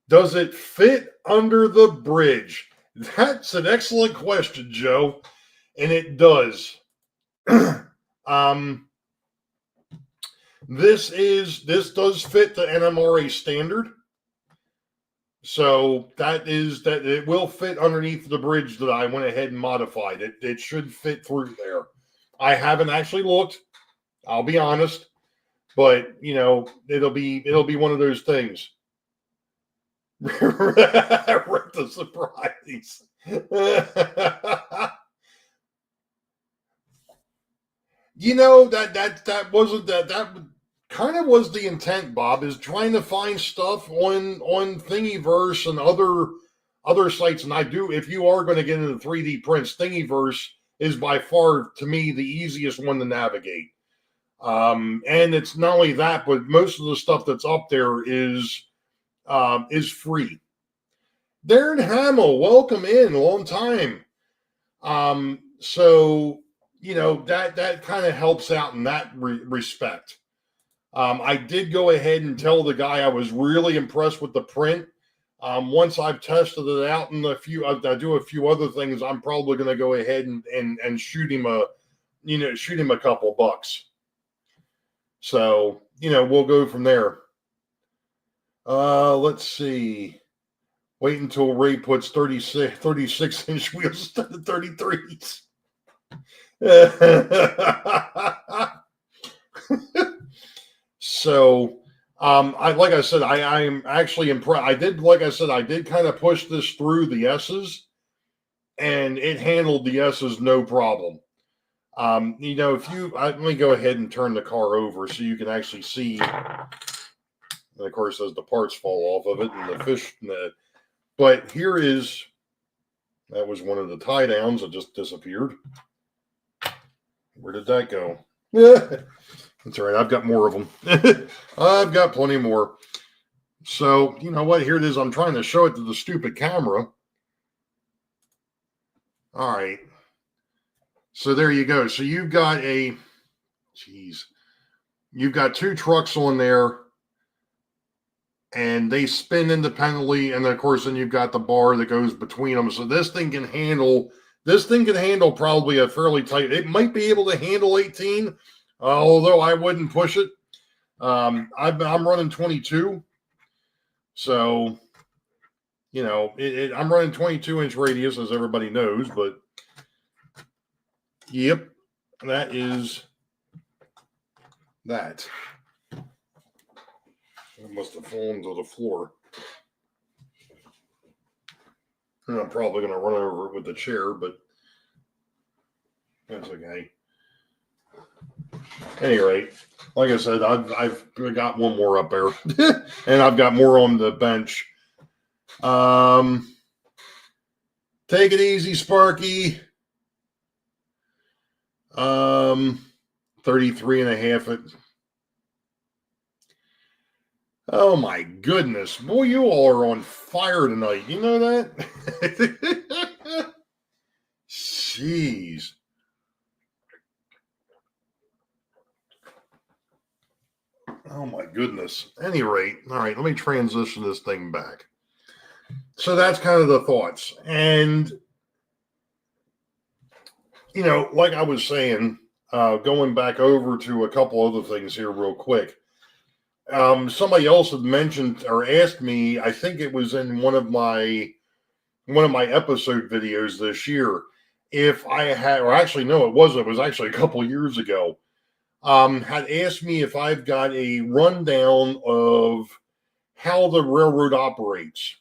Does it fit under the bridge? That's an excellent question, Joe. And it does. This does fit the NMRA standard. So that it will fit underneath the bridge that I went ahead and modified. It should fit through there. I haven't actually looked, I'll be honest, but it'll be one of those things. Rip the surprise. that wasn't that kind of was the intent, Bob, is trying to find stuff on Thingiverse and other sites. And I do, if you are going to get into 3D prints, Thingiverse is by far, to me, the easiest one to navigate. And it's not only that, but most of the stuff that's up there is free. Darren Hamill, welcome in, long time. So that kind of helps out in that respect. I did go ahead and tell the guy I was really impressed with the print. Once I've tested it out and I do a few other things, I'm probably going to go ahead and shoot him a couple bucks. So, we'll go from there. Let's see. Wait until Ray puts 36-inch wheels instead of 33s. So, like I said, I'm actually impressed. I did kind of push this through the S's, and it handled the S's no problem. Let me go ahead and turn the car over so you can actually see. And of course, as the parts fall off of it and the fish, but that was one of the tie downs that just disappeared. Where did that go? That's all right. I've got more of them. I've got plenty more. So, you know what? Here it is. I'm trying to show it to the stupid camera. All right. So there you go. So you've got you've got two trucks on there, and they spin independently. And then, of course, then you've got the bar that goes between them. So this thing can handle probably a fairly tight. It might be able to handle 18, although I wouldn't push it. I'm running 22. So, I'm running 22-inch radius, as everybody knows, but yep, that is that. It must have fallen to the floor. And I'm probably going to run over it with the chair, but that's okay. At any rate, like I said, I've got one more up there, and I've got more on the bench. Take it easy, Sparky. 33 and a half. Oh my goodness. Boy, you all are on fire tonight. You know that? Jeez. Oh my goodness. At any rate, all right, let me transition this thing back. So that's kind of the thoughts. And, like I was saying, going back over to a couple other things here real quick. Somebody else had mentioned or asked me, I think it was in one of my episode videos this year, if I had, or actually, no, it wasn't. It was actually a couple years ago. Had asked me if I've got a rundown of how the railroad operates.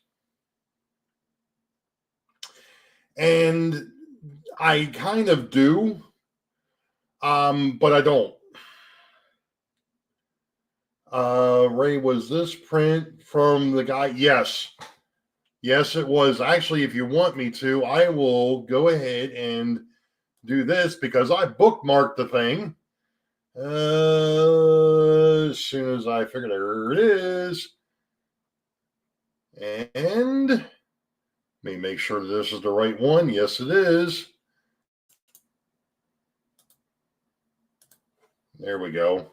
And I kind of do, but I don't. Ray, was this print from the guy? Yes. Yes, it was. Actually, if you want me to, I will go ahead and do this because I bookmarked the thing. As soon as I figured, there it is. And let me make sure this is the right one. Yes, it is. There we go.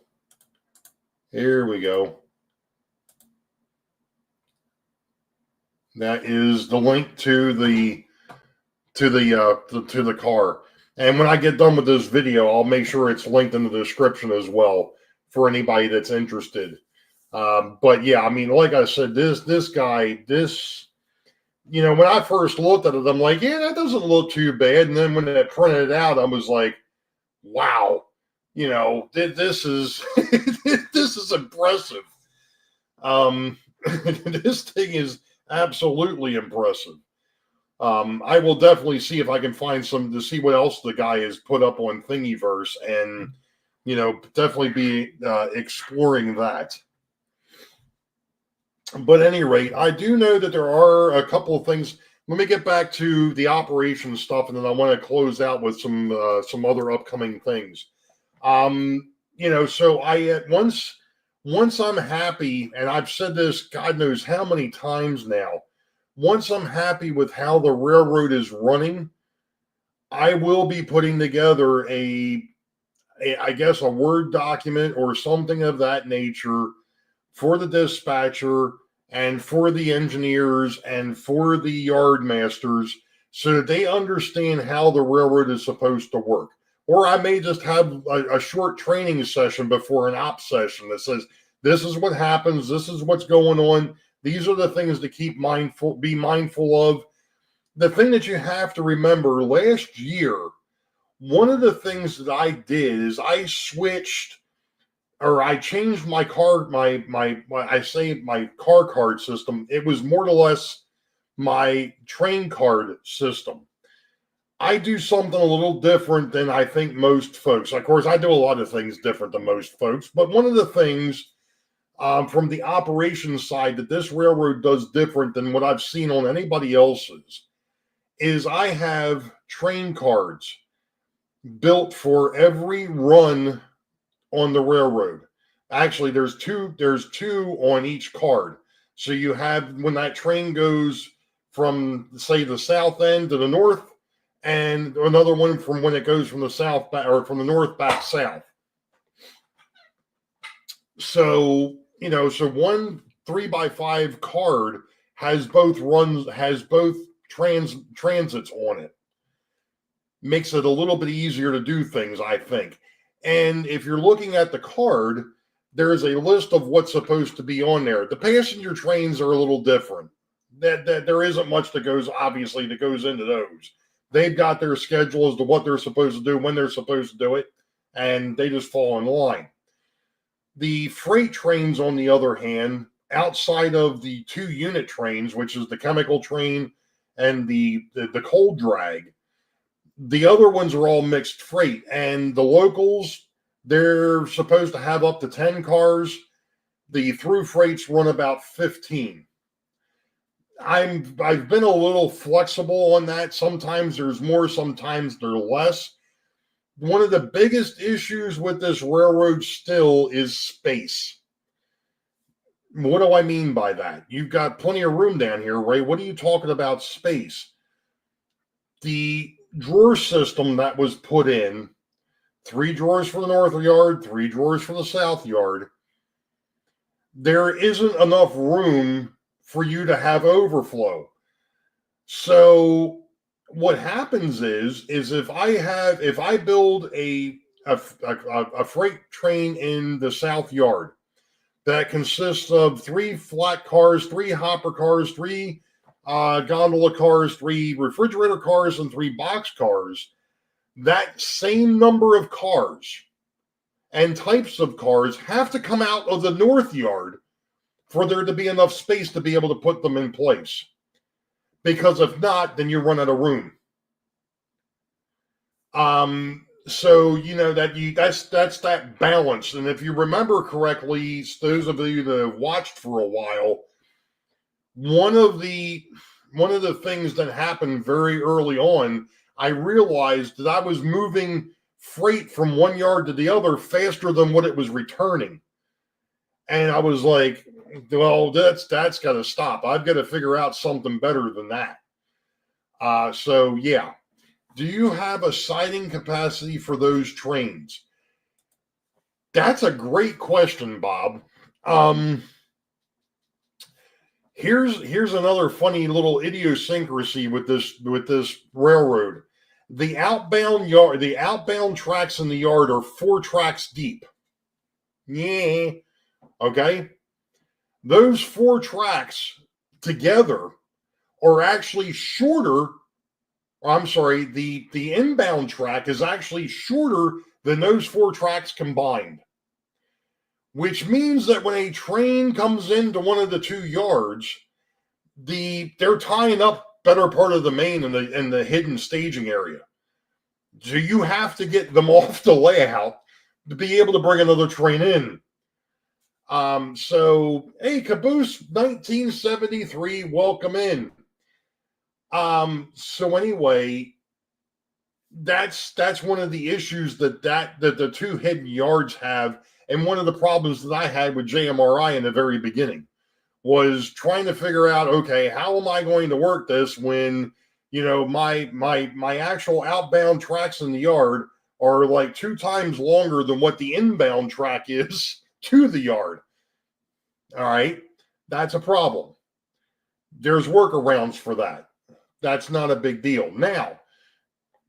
Here we go. That is the link to the car. And when I get done with this video, I'll make sure it's linked in the description as well for anybody that's interested. But yeah, I mean, like I said, this guy, when I first looked at it, I'm like, yeah, that doesn't look too bad. And then when it printed out, I was like, wow, this is this is impressive. This thing is absolutely impressive. I will definitely see if I can find some to see what else the guy has put up on Thingiverse, and definitely be exploring that. But at any rate, I do know that there are a couple of things. Let me get back to the operation stuff, and then I want to close out with some other upcoming things. So I once I'm happy, and I've said this God knows how many times now. Once I'm happy with how the railroad is running, I will be putting together I guess a Word document or something of that nature for the dispatcher and for the engineers and for the yard masters, so that they understand how the railroad is supposed to work. Or I may just have a short training session before an op session that says, this is what happens, this is what's going on, these are the things to be mindful of. The thing that you have to remember, last year, one of the things that I did is I changed my car, my car card system. It was more or less my train card system. I do something a little different than I think most folks. Of course, I do a lot of things different than most folks, but one of the things from the operations side that this railroad does different than what I've seen on anybody else's is I have train cards built for every run on the railroad. Actually, there's two on each card. So you have when that train goes from, say, the south end to the north, and another one from when it goes from the south back, or from the north back south. So so one 3x5 card has both transits on it. Makes it a little bit easier to do things, I think. And if you're looking at the card, there's a list of what's supposed to be on there. The passenger trains are a little different. That there isn't much that goes into those. They've got their schedule as to what they're supposed to do, when they're supposed to do it, and they just fall in line. The freight trains, on the other hand, outside of the 2-unit trains, which is the chemical train and the coal drag, the other ones are all mixed freight. And the locals, they're supposed to have up to 10 cars. The through freights run about 15. I've been a little flexible on that. Sometimes there's more, sometimes there's less. One of the biggest issues with this railroad still is space. What do I mean by that? You've got plenty of room down here, right? What are you talking about space? The drawer system that was put in, 3 drawers for the north yard, 3 drawers for the south yard, there isn't enough room for you to have overflow. So what happens is if I build a freight train in the south yard that consists of 3 flat cars, 3 hopper cars, 3 gondola cars, 3 refrigerator cars, and 3 box cars, that same number of cars and types of cars have to come out of the north yard for there to be enough space to be able to put them in place. Because if not, then you run out of room. So that's that balance. And if you remember correctly, those of you that have watched for a while, one of the things that happened very early on, I realized that I was moving freight from one yard to the other faster than what it was returning. And I was like, well, that's got to stop. I've got to figure out something better than that. So yeah. Do you have a siding capacity for those trains? That's a great question, Bob. Here's another funny little idiosyncrasy with this railroad. The outbound tracks in the yard are 4 tracks deep. Yeah. Okay. those 4 tracks together are actually shorter. I'm sorry, the inbound track is actually shorter than those 4 tracks combined, which means that when a train comes into one of the 2 yards, they're tying up better part of the main and the hidden staging area. So you have to get them off the layout to be able to bring another train in. So, hey, Caboose 1973, welcome in. So anyway, that's one of the issues that the 2 hidden yards have, and one of the problems that I had with JMRI in the very beginning was trying to figure out, okay, how am I going to work this when, my actual outbound tracks in the yard are like 2 times longer than what the inbound track is to the yard. All right, that's a problem. There's workarounds for that. That's not a big deal. Now,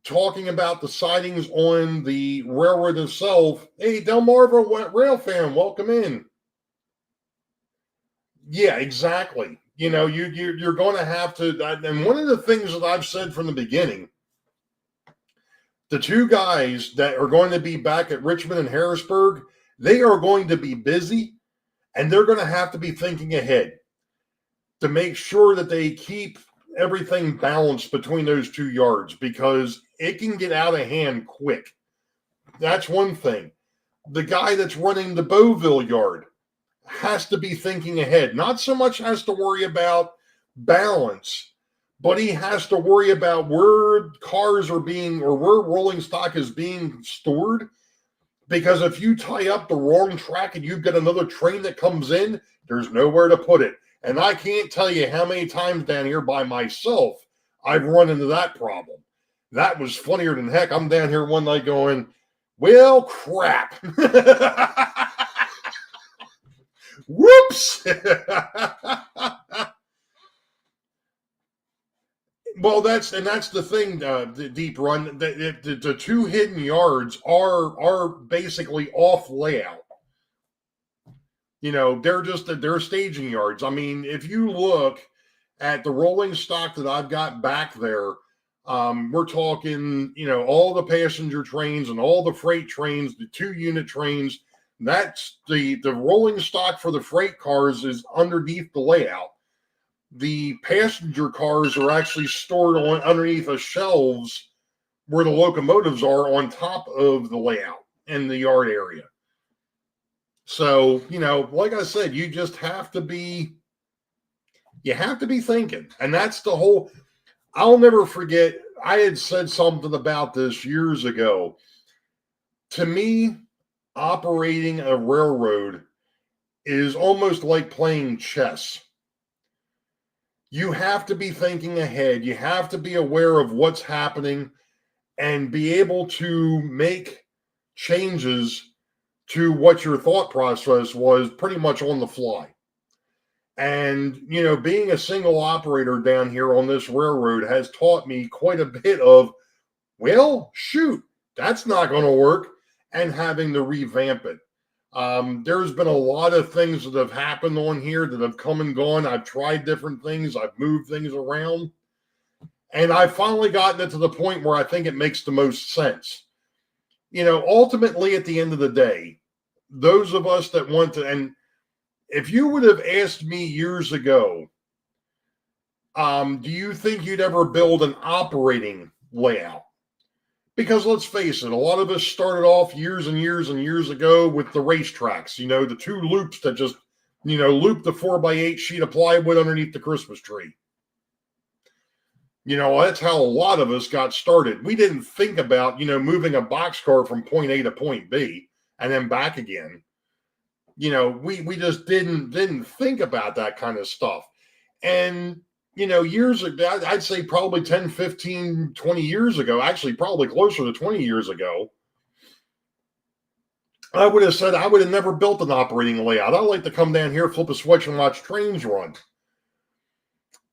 talking about the sidings on the railroad itself, hey, Delmarva Rail fan, welcome in. Yeah, exactly. You're going to have to, and one of the things that I've said from the beginning, the 2 guys that are going to be back at Richmond and Harrisburg, they are going to be busy, and they're going to have to be thinking ahead to make sure that they keep everything balanced between those 2 yards, because it can get out of hand quick. That's one thing. The guy that's running the Beauville yard has to be thinking ahead. Not so much has to worry about balance, but he has to worry about where cars are being, or where rolling stock is being stored. Because if you tie up the wrong track and you've got another train that comes in, there's nowhere to put it. And I can't tell you how many times down here by myself I've run into that problem. That was funnier than heck. I'm down here one night going, well, crap. Whoops. Well, that's the thing, the Deep Run. The 2 hidden yards are basically off layout. They're staging yards. I mean, if you look at the rolling stock that I've got back there, we're talking, all the passenger trains and all the freight trains, the 2-unit trains. That's the rolling stock for the freight cars is underneath the layout. The passenger cars are actually stored underneath the shelves where the locomotives are on top of the layout in the yard area. So, like I said, you just have to be thinking. And that's the whole, I'll never forget, I had said something about this years ago. To me, operating a railroad is almost like playing chess. You have to be thinking ahead. You have to be aware of what's happening and be able to make changes to what your thought process was pretty much on the fly. And, being a single operator down here on this railroad has taught me quite a bit of, well, shoot, that's not going to work, and having to revamp it. There's been a lot of things that have happened on here that have come and gone. I've tried different things. I've moved things around. And I've finally gotten it to the point where I think it makes the most sense. Ultimately, at the end of the day, those of us that want to, and if you would have asked me years ago, do you think you'd ever build an operating layout? Because let's face it, a lot of us started off years and years and years ago with the racetracks, the 2 loops that just, loop the 4x8 sheet of plywood underneath the Christmas tree. That's how a lot of us got started. We didn't think about, moving a boxcar from point A to point B and then back again. We just didn't think about that kind of stuff. And years ago, I'd say probably 10, 15, 20 years ago, actually probably closer to 20 years ago, I would have said I would have never built an operating layout. I like to come down here, flip a switch, and watch trains run.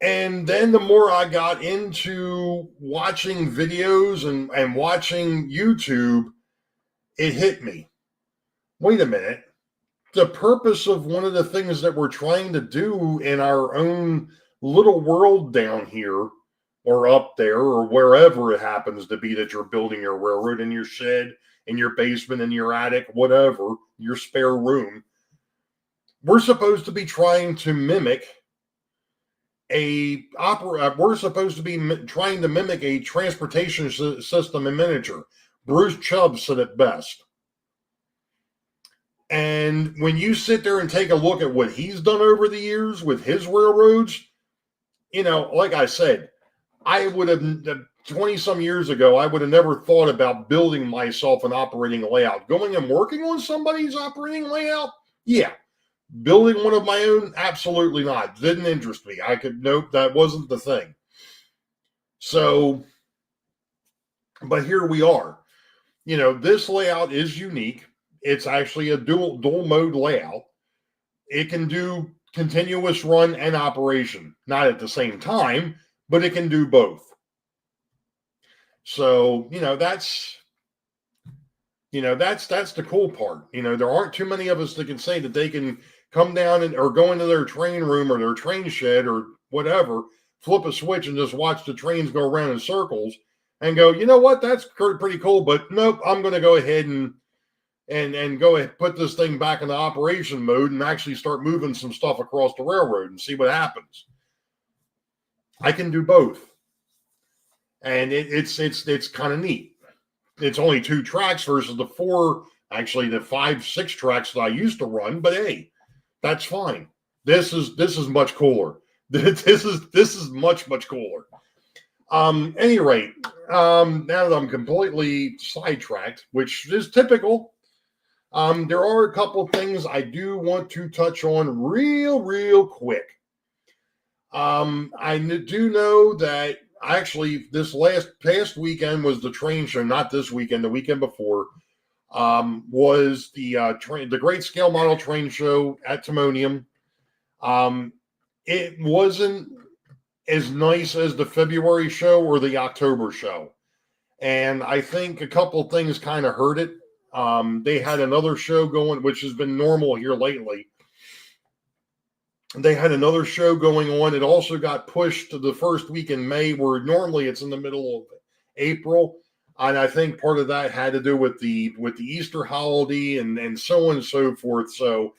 And then the more I got into watching videos and watching YouTube, it hit me. Wait a minute. the purpose of one of the things that we're trying to do in our own little world down here or up there or wherever it happens to be that you're building your railroad, in your shed, in your basement, in your attic, whatever, your spare room. We're supposed to be trying to mimic we're supposed to be trying to mimic a transportation system in miniature. Bruce Chubb said it best. And when you sit there and take a look at what he's done over the years with his railroads, like I said, I would have 20 some years ago, I would have never thought about building myself an operating layout. Going and working on somebody's operating layout? Yeah. Building one of my own? Absolutely not. Didn't interest me. Nope, that wasn't the thing. So, but here we are. This layout is unique. It's actually a dual mode layout. It can do continuous run and operation, not at the same time, but it can do both. So, that's the cool part. There aren't too many of us that can say that they can come down or go into their train room or their train shed or whatever, flip a switch and just watch the trains go around in circles and go, you know what, that's pretty cool, but nope, I'm going to go ahead and go ahead, put this thing back into operation mode and actually start moving some stuff across the railroad and see what happens. I can do both. And it's kind of neat. It's only 2 tracks versus the 4, actually the 5, 6 tracks that I used to run, but hey, that's fine. This is much cooler. This is much cooler. Any rate, now that I'm completely sidetracked, which is typical, there are a couple things I do want to touch on real quick. I do know that actually this past weekend was the train show, not this weekend, the weekend before, was the Great Scale Model Train Show at Timonium. It wasn't as nice as the February show or the October show. And I think a couple things kind of hurt it. They had another show going, which has been normal here lately. They had another show going on. It also got pushed to the first week in May, where normally it's in the middle of April. And I think part of that had to do with the Easter holiday and so on and so forth. So,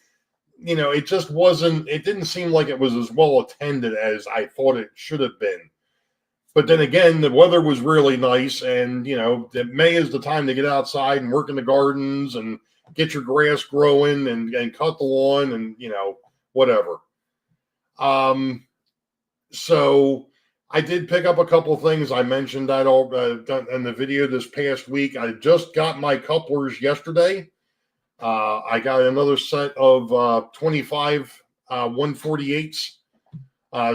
it just it didn't seem like it was as well attended as I thought it should have been. But then again, the weather was really nice, and May is the time to get outside and work in the gardens and get your grass growing and cut the lawn and whatever. So I did pick up a couple of things. I mentioned that all in the video this past week. I just got my couplers yesterday. I got another set of 25 148s.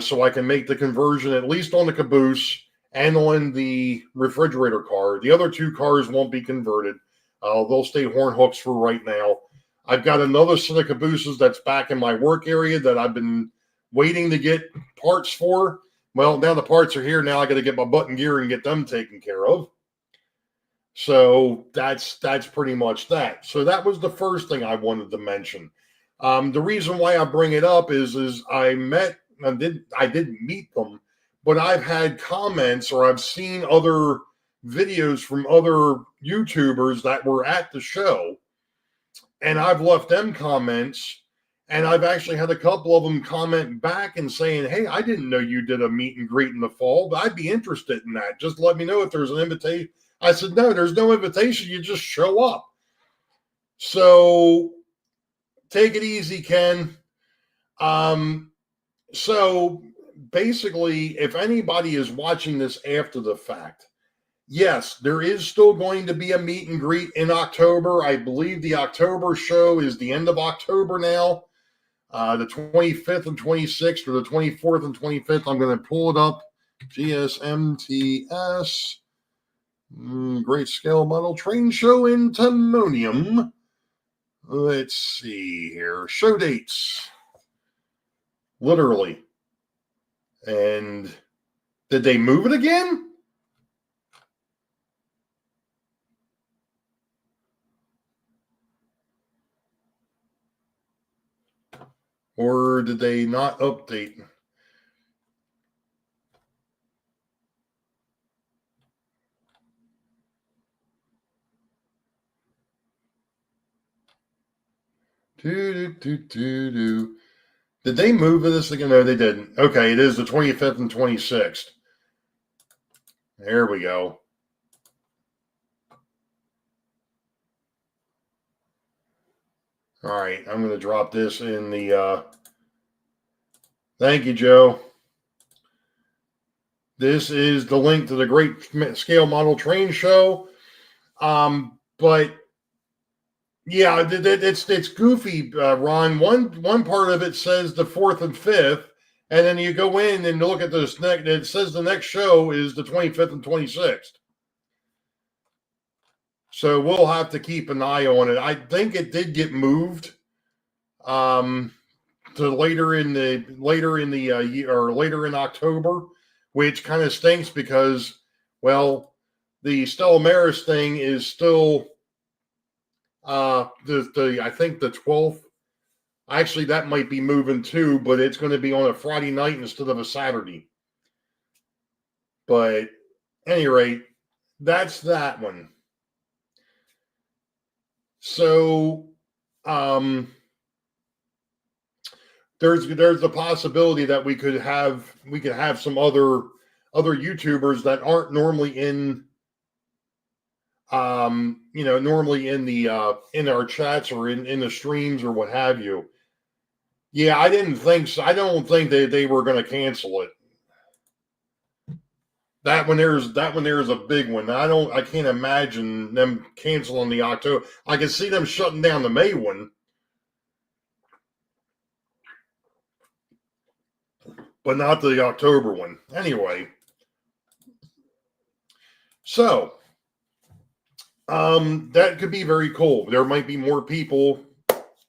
So I can make the conversion at least on the caboose and on the refrigerator car. The other 2 cars won't be converted. They'll stay horn hooks for right now. I've got another set of cabooses that's back in my work area that I've been waiting to get parts for. Well, now the parts are here. Now I got to get my button gear and get them taken care of. So that's pretty much that. So that was the first thing I wanted to mention. The reason why I bring it up is I didn't meet them, but I've had comments or I've seen other videos from other YouTubers that were at the show, and I've left them comments, and I've actually had a couple of them comment back and saying, hey, I didn't know you did a meet and greet in the fall, but I'd be interested in that. Just let me know if there's an invitation. I said, no, there's no invitation. You just show up. So take it easy, Ken. So basically, if anybody is watching this after the fact, yes, there is still going to be a meet and greet in October. I believe the October show is the end of October now, the 25th and 26th, or the 24th and 25th. I'm going to pull it up. GSMTS, Great Scale Model Train Show in Timonium. Let's see here. Show dates. Literally. And did they move it again? Or did they not update? Did they move this again? No, they didn't. Okay, it is the 25th and 26th. There we go. All right, I'm going to drop this in the. Thank you, Joe. This is the link to the Great Scale Model Train Show. But yeah, it's goofy, Ron. One part of it says the 4th and 5th, and then you go in and look at this next. It says the next show is the 25th and 26th. So we'll have to keep an eye on it. I think it did get moved to later in the year, or later in October, which kind of stinks because, well, the Stella Maris thing is still I think the 12th. Actually, that might be moving too, but it's going to be on a Friday night instead of a Saturday. But at any rate, that's that one. So there's the possibility that we could have some other YouTubers that aren't normally in normally in the in our chats or in the streams or what have you. Yeah, I didn't think so. I don't think they were going to cancel it. That one there's a big one. I can't imagine them canceling the October. I can see them shutting down the May one, but not the October one. Anyway, so that could be very cool. There might be more people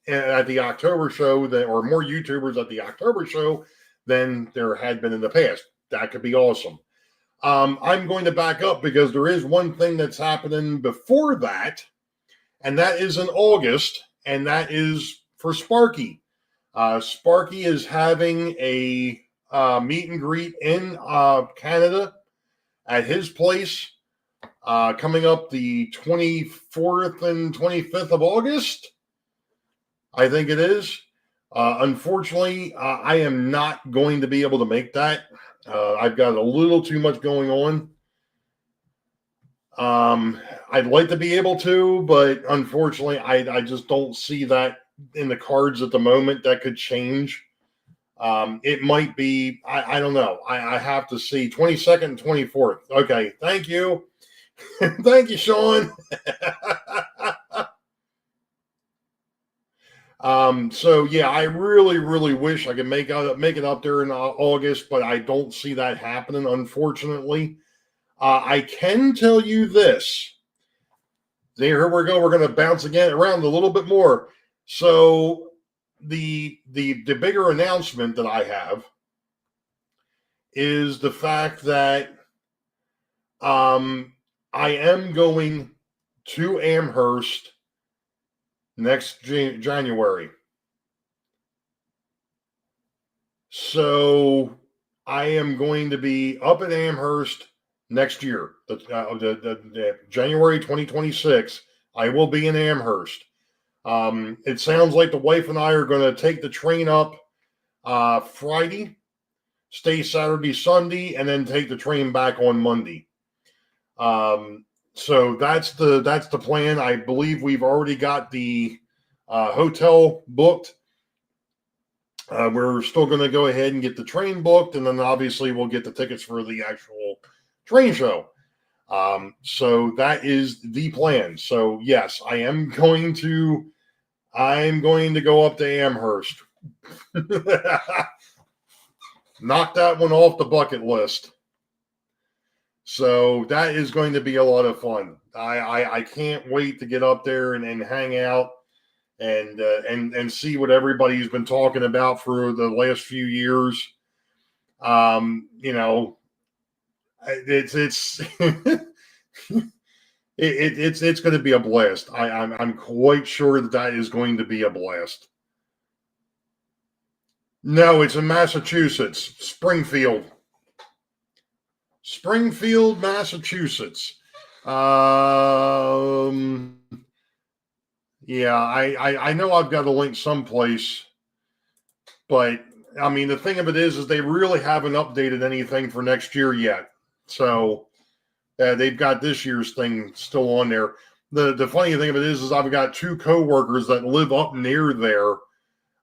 at the October show or more YouTubers at the October show than there had been in the past. That could be awesome. I'm going to back up because there is one thing that's happening before that, and that is in August, and that is for Sparky. Sparky is having a meet and greet in Canada at his place coming up the 24th and 25th of August. I think it is. Unfortunately, I am not going to be able to make that. I've got a little too much going on. I'd like to be able to, but unfortunately, I just don't see that in the cards at the moment. That could change. It might be, I don't know. I have to see 22nd and 24th. Okay. Thank you. Thank you, Sean. So yeah, I really, really wish I could make it up there in August, but I don't see that happening, unfortunately. I can tell you this. Here we go. We're going to bounce again around a little bit more. So the bigger announcement that I have is the fact that I am going to Amherst next January. So I am going to be up at Amherst next year, the January 2026. I will be in Amherst. It sounds like the wife and I are going to take the train up Friday, stay Saturday, Sunday, and then take the train back on Monday. So that's the plan. I believe we've already got the hotel booked. We're still going to go ahead and get the train booked, and then obviously we'll get the tickets for the actual train show. So that is the plan. So yes, I'm going to go up to Amherst. Knock that one off the bucket list. So that is going to be a lot of fun. I can't wait to get up there and hang out and see what everybody's been talking about for the last few years. It's it's going to be a blast. I'm quite sure that is going to be a blast. No, it's in Massachusetts, Springfield, Massachusetts. Yeah, I know I've got a link someplace, but I mean the thing of it is they really haven't updated anything for next year yet. So they've got this year's thing still on there. The funny thing of it is I've got two coworkers that live up near there,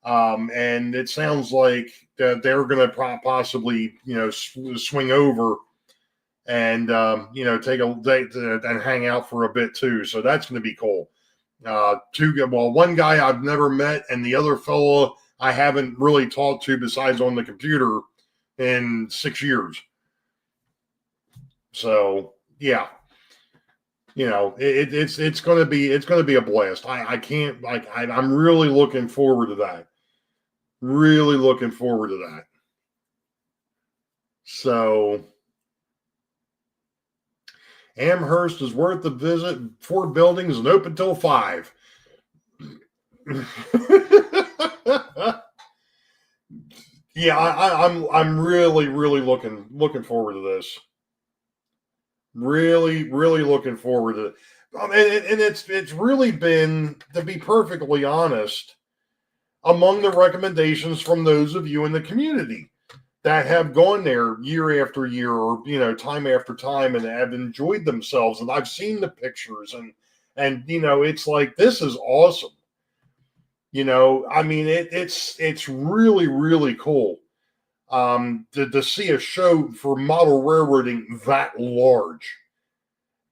and it sounds like that they're going to possibly swing over and take a date and hang out for a bit too. So that's going to be cool. One guy I've never met, and the other fellow I haven't really talked to besides on the computer in 6 years. So yeah, it's going to be a blast. I'm really looking forward to that. Really looking forward to that. So Amherst is worth the visit. 4 buildings and open till 5. Yeah, I'm really looking forward to this. Really looking forward to it. And it's really been, to be perfectly honest, among the recommendations from those of you in the community that have gone there year after year, or time after time, and have enjoyed themselves. And I've seen the pictures, and it's like, this is awesome. I mean, it's really cool to see a show for model railroading that large.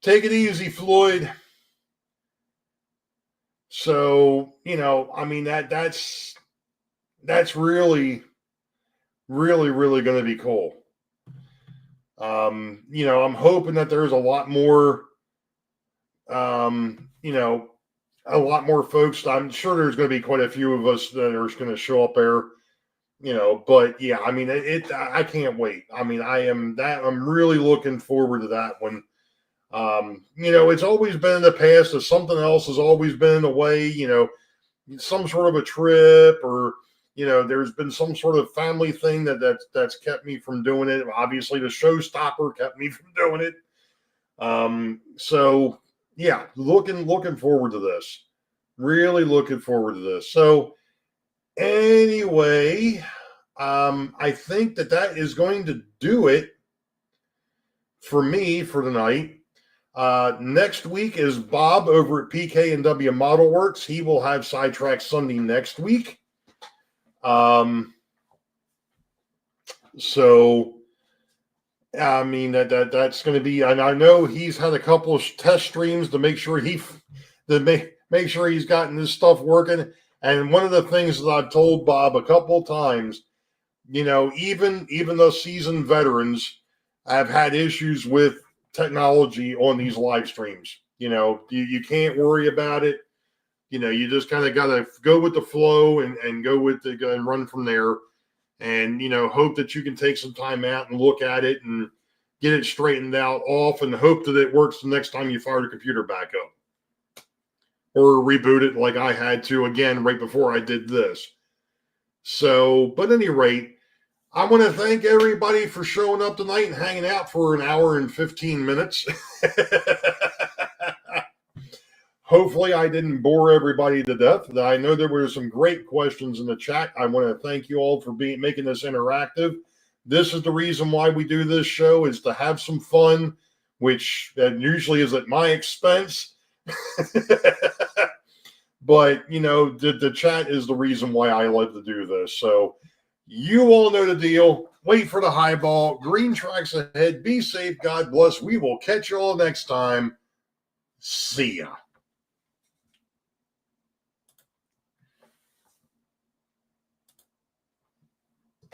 Take it easy, Floyd. So I mean, that's really going to be cool. I'm hoping that there's a lot more, a lot more folks. I'm sure there's going to be quite a few of us that are going to show up there, but yeah, I mean, I can't wait. I mean, I'm really looking forward to that one. It's always been in the past that something else has always been in the way, some sort of a trip, or there's been some sort of family thing that's kept me from doing it. Obviously, the showstopper kept me from doing it. So yeah, looking forward to this. Really looking forward to this. So anyway, I think that is going to do it for me for tonight. Next week is Bob over at PK&W Model Works. He will have Sidetrack Sunday next week. So I mean that's going to be, and I know he's had a couple of test streams to make sure make sure he's gotten this stuff working. And one of the things that I've told Bob a couple of times, even the seasoned veterans have had issues with technology on these live streams. You can't worry about it. You just kind of got to go with the flow and go with and run from there, and hope that you can take some time out and look at it and get it straightened out off, and hope that it works the next time you fire the computer back up or reboot it like I had to again right before I did this. So, but at any rate, I want to thank everybody for showing up tonight and hanging out for an hour and 15 minutes. Hopefully I didn't bore everybody to death. I know there were some great questions in the chat. I want to thank you all for making this interactive. This is the reason why we do this show, is to have some fun, which usually is at my expense. But, the chat is the reason why I love to do this. So you all know the deal. Wait for the highball. Green tracks ahead. Be safe. God bless. We will catch you all next time. See ya.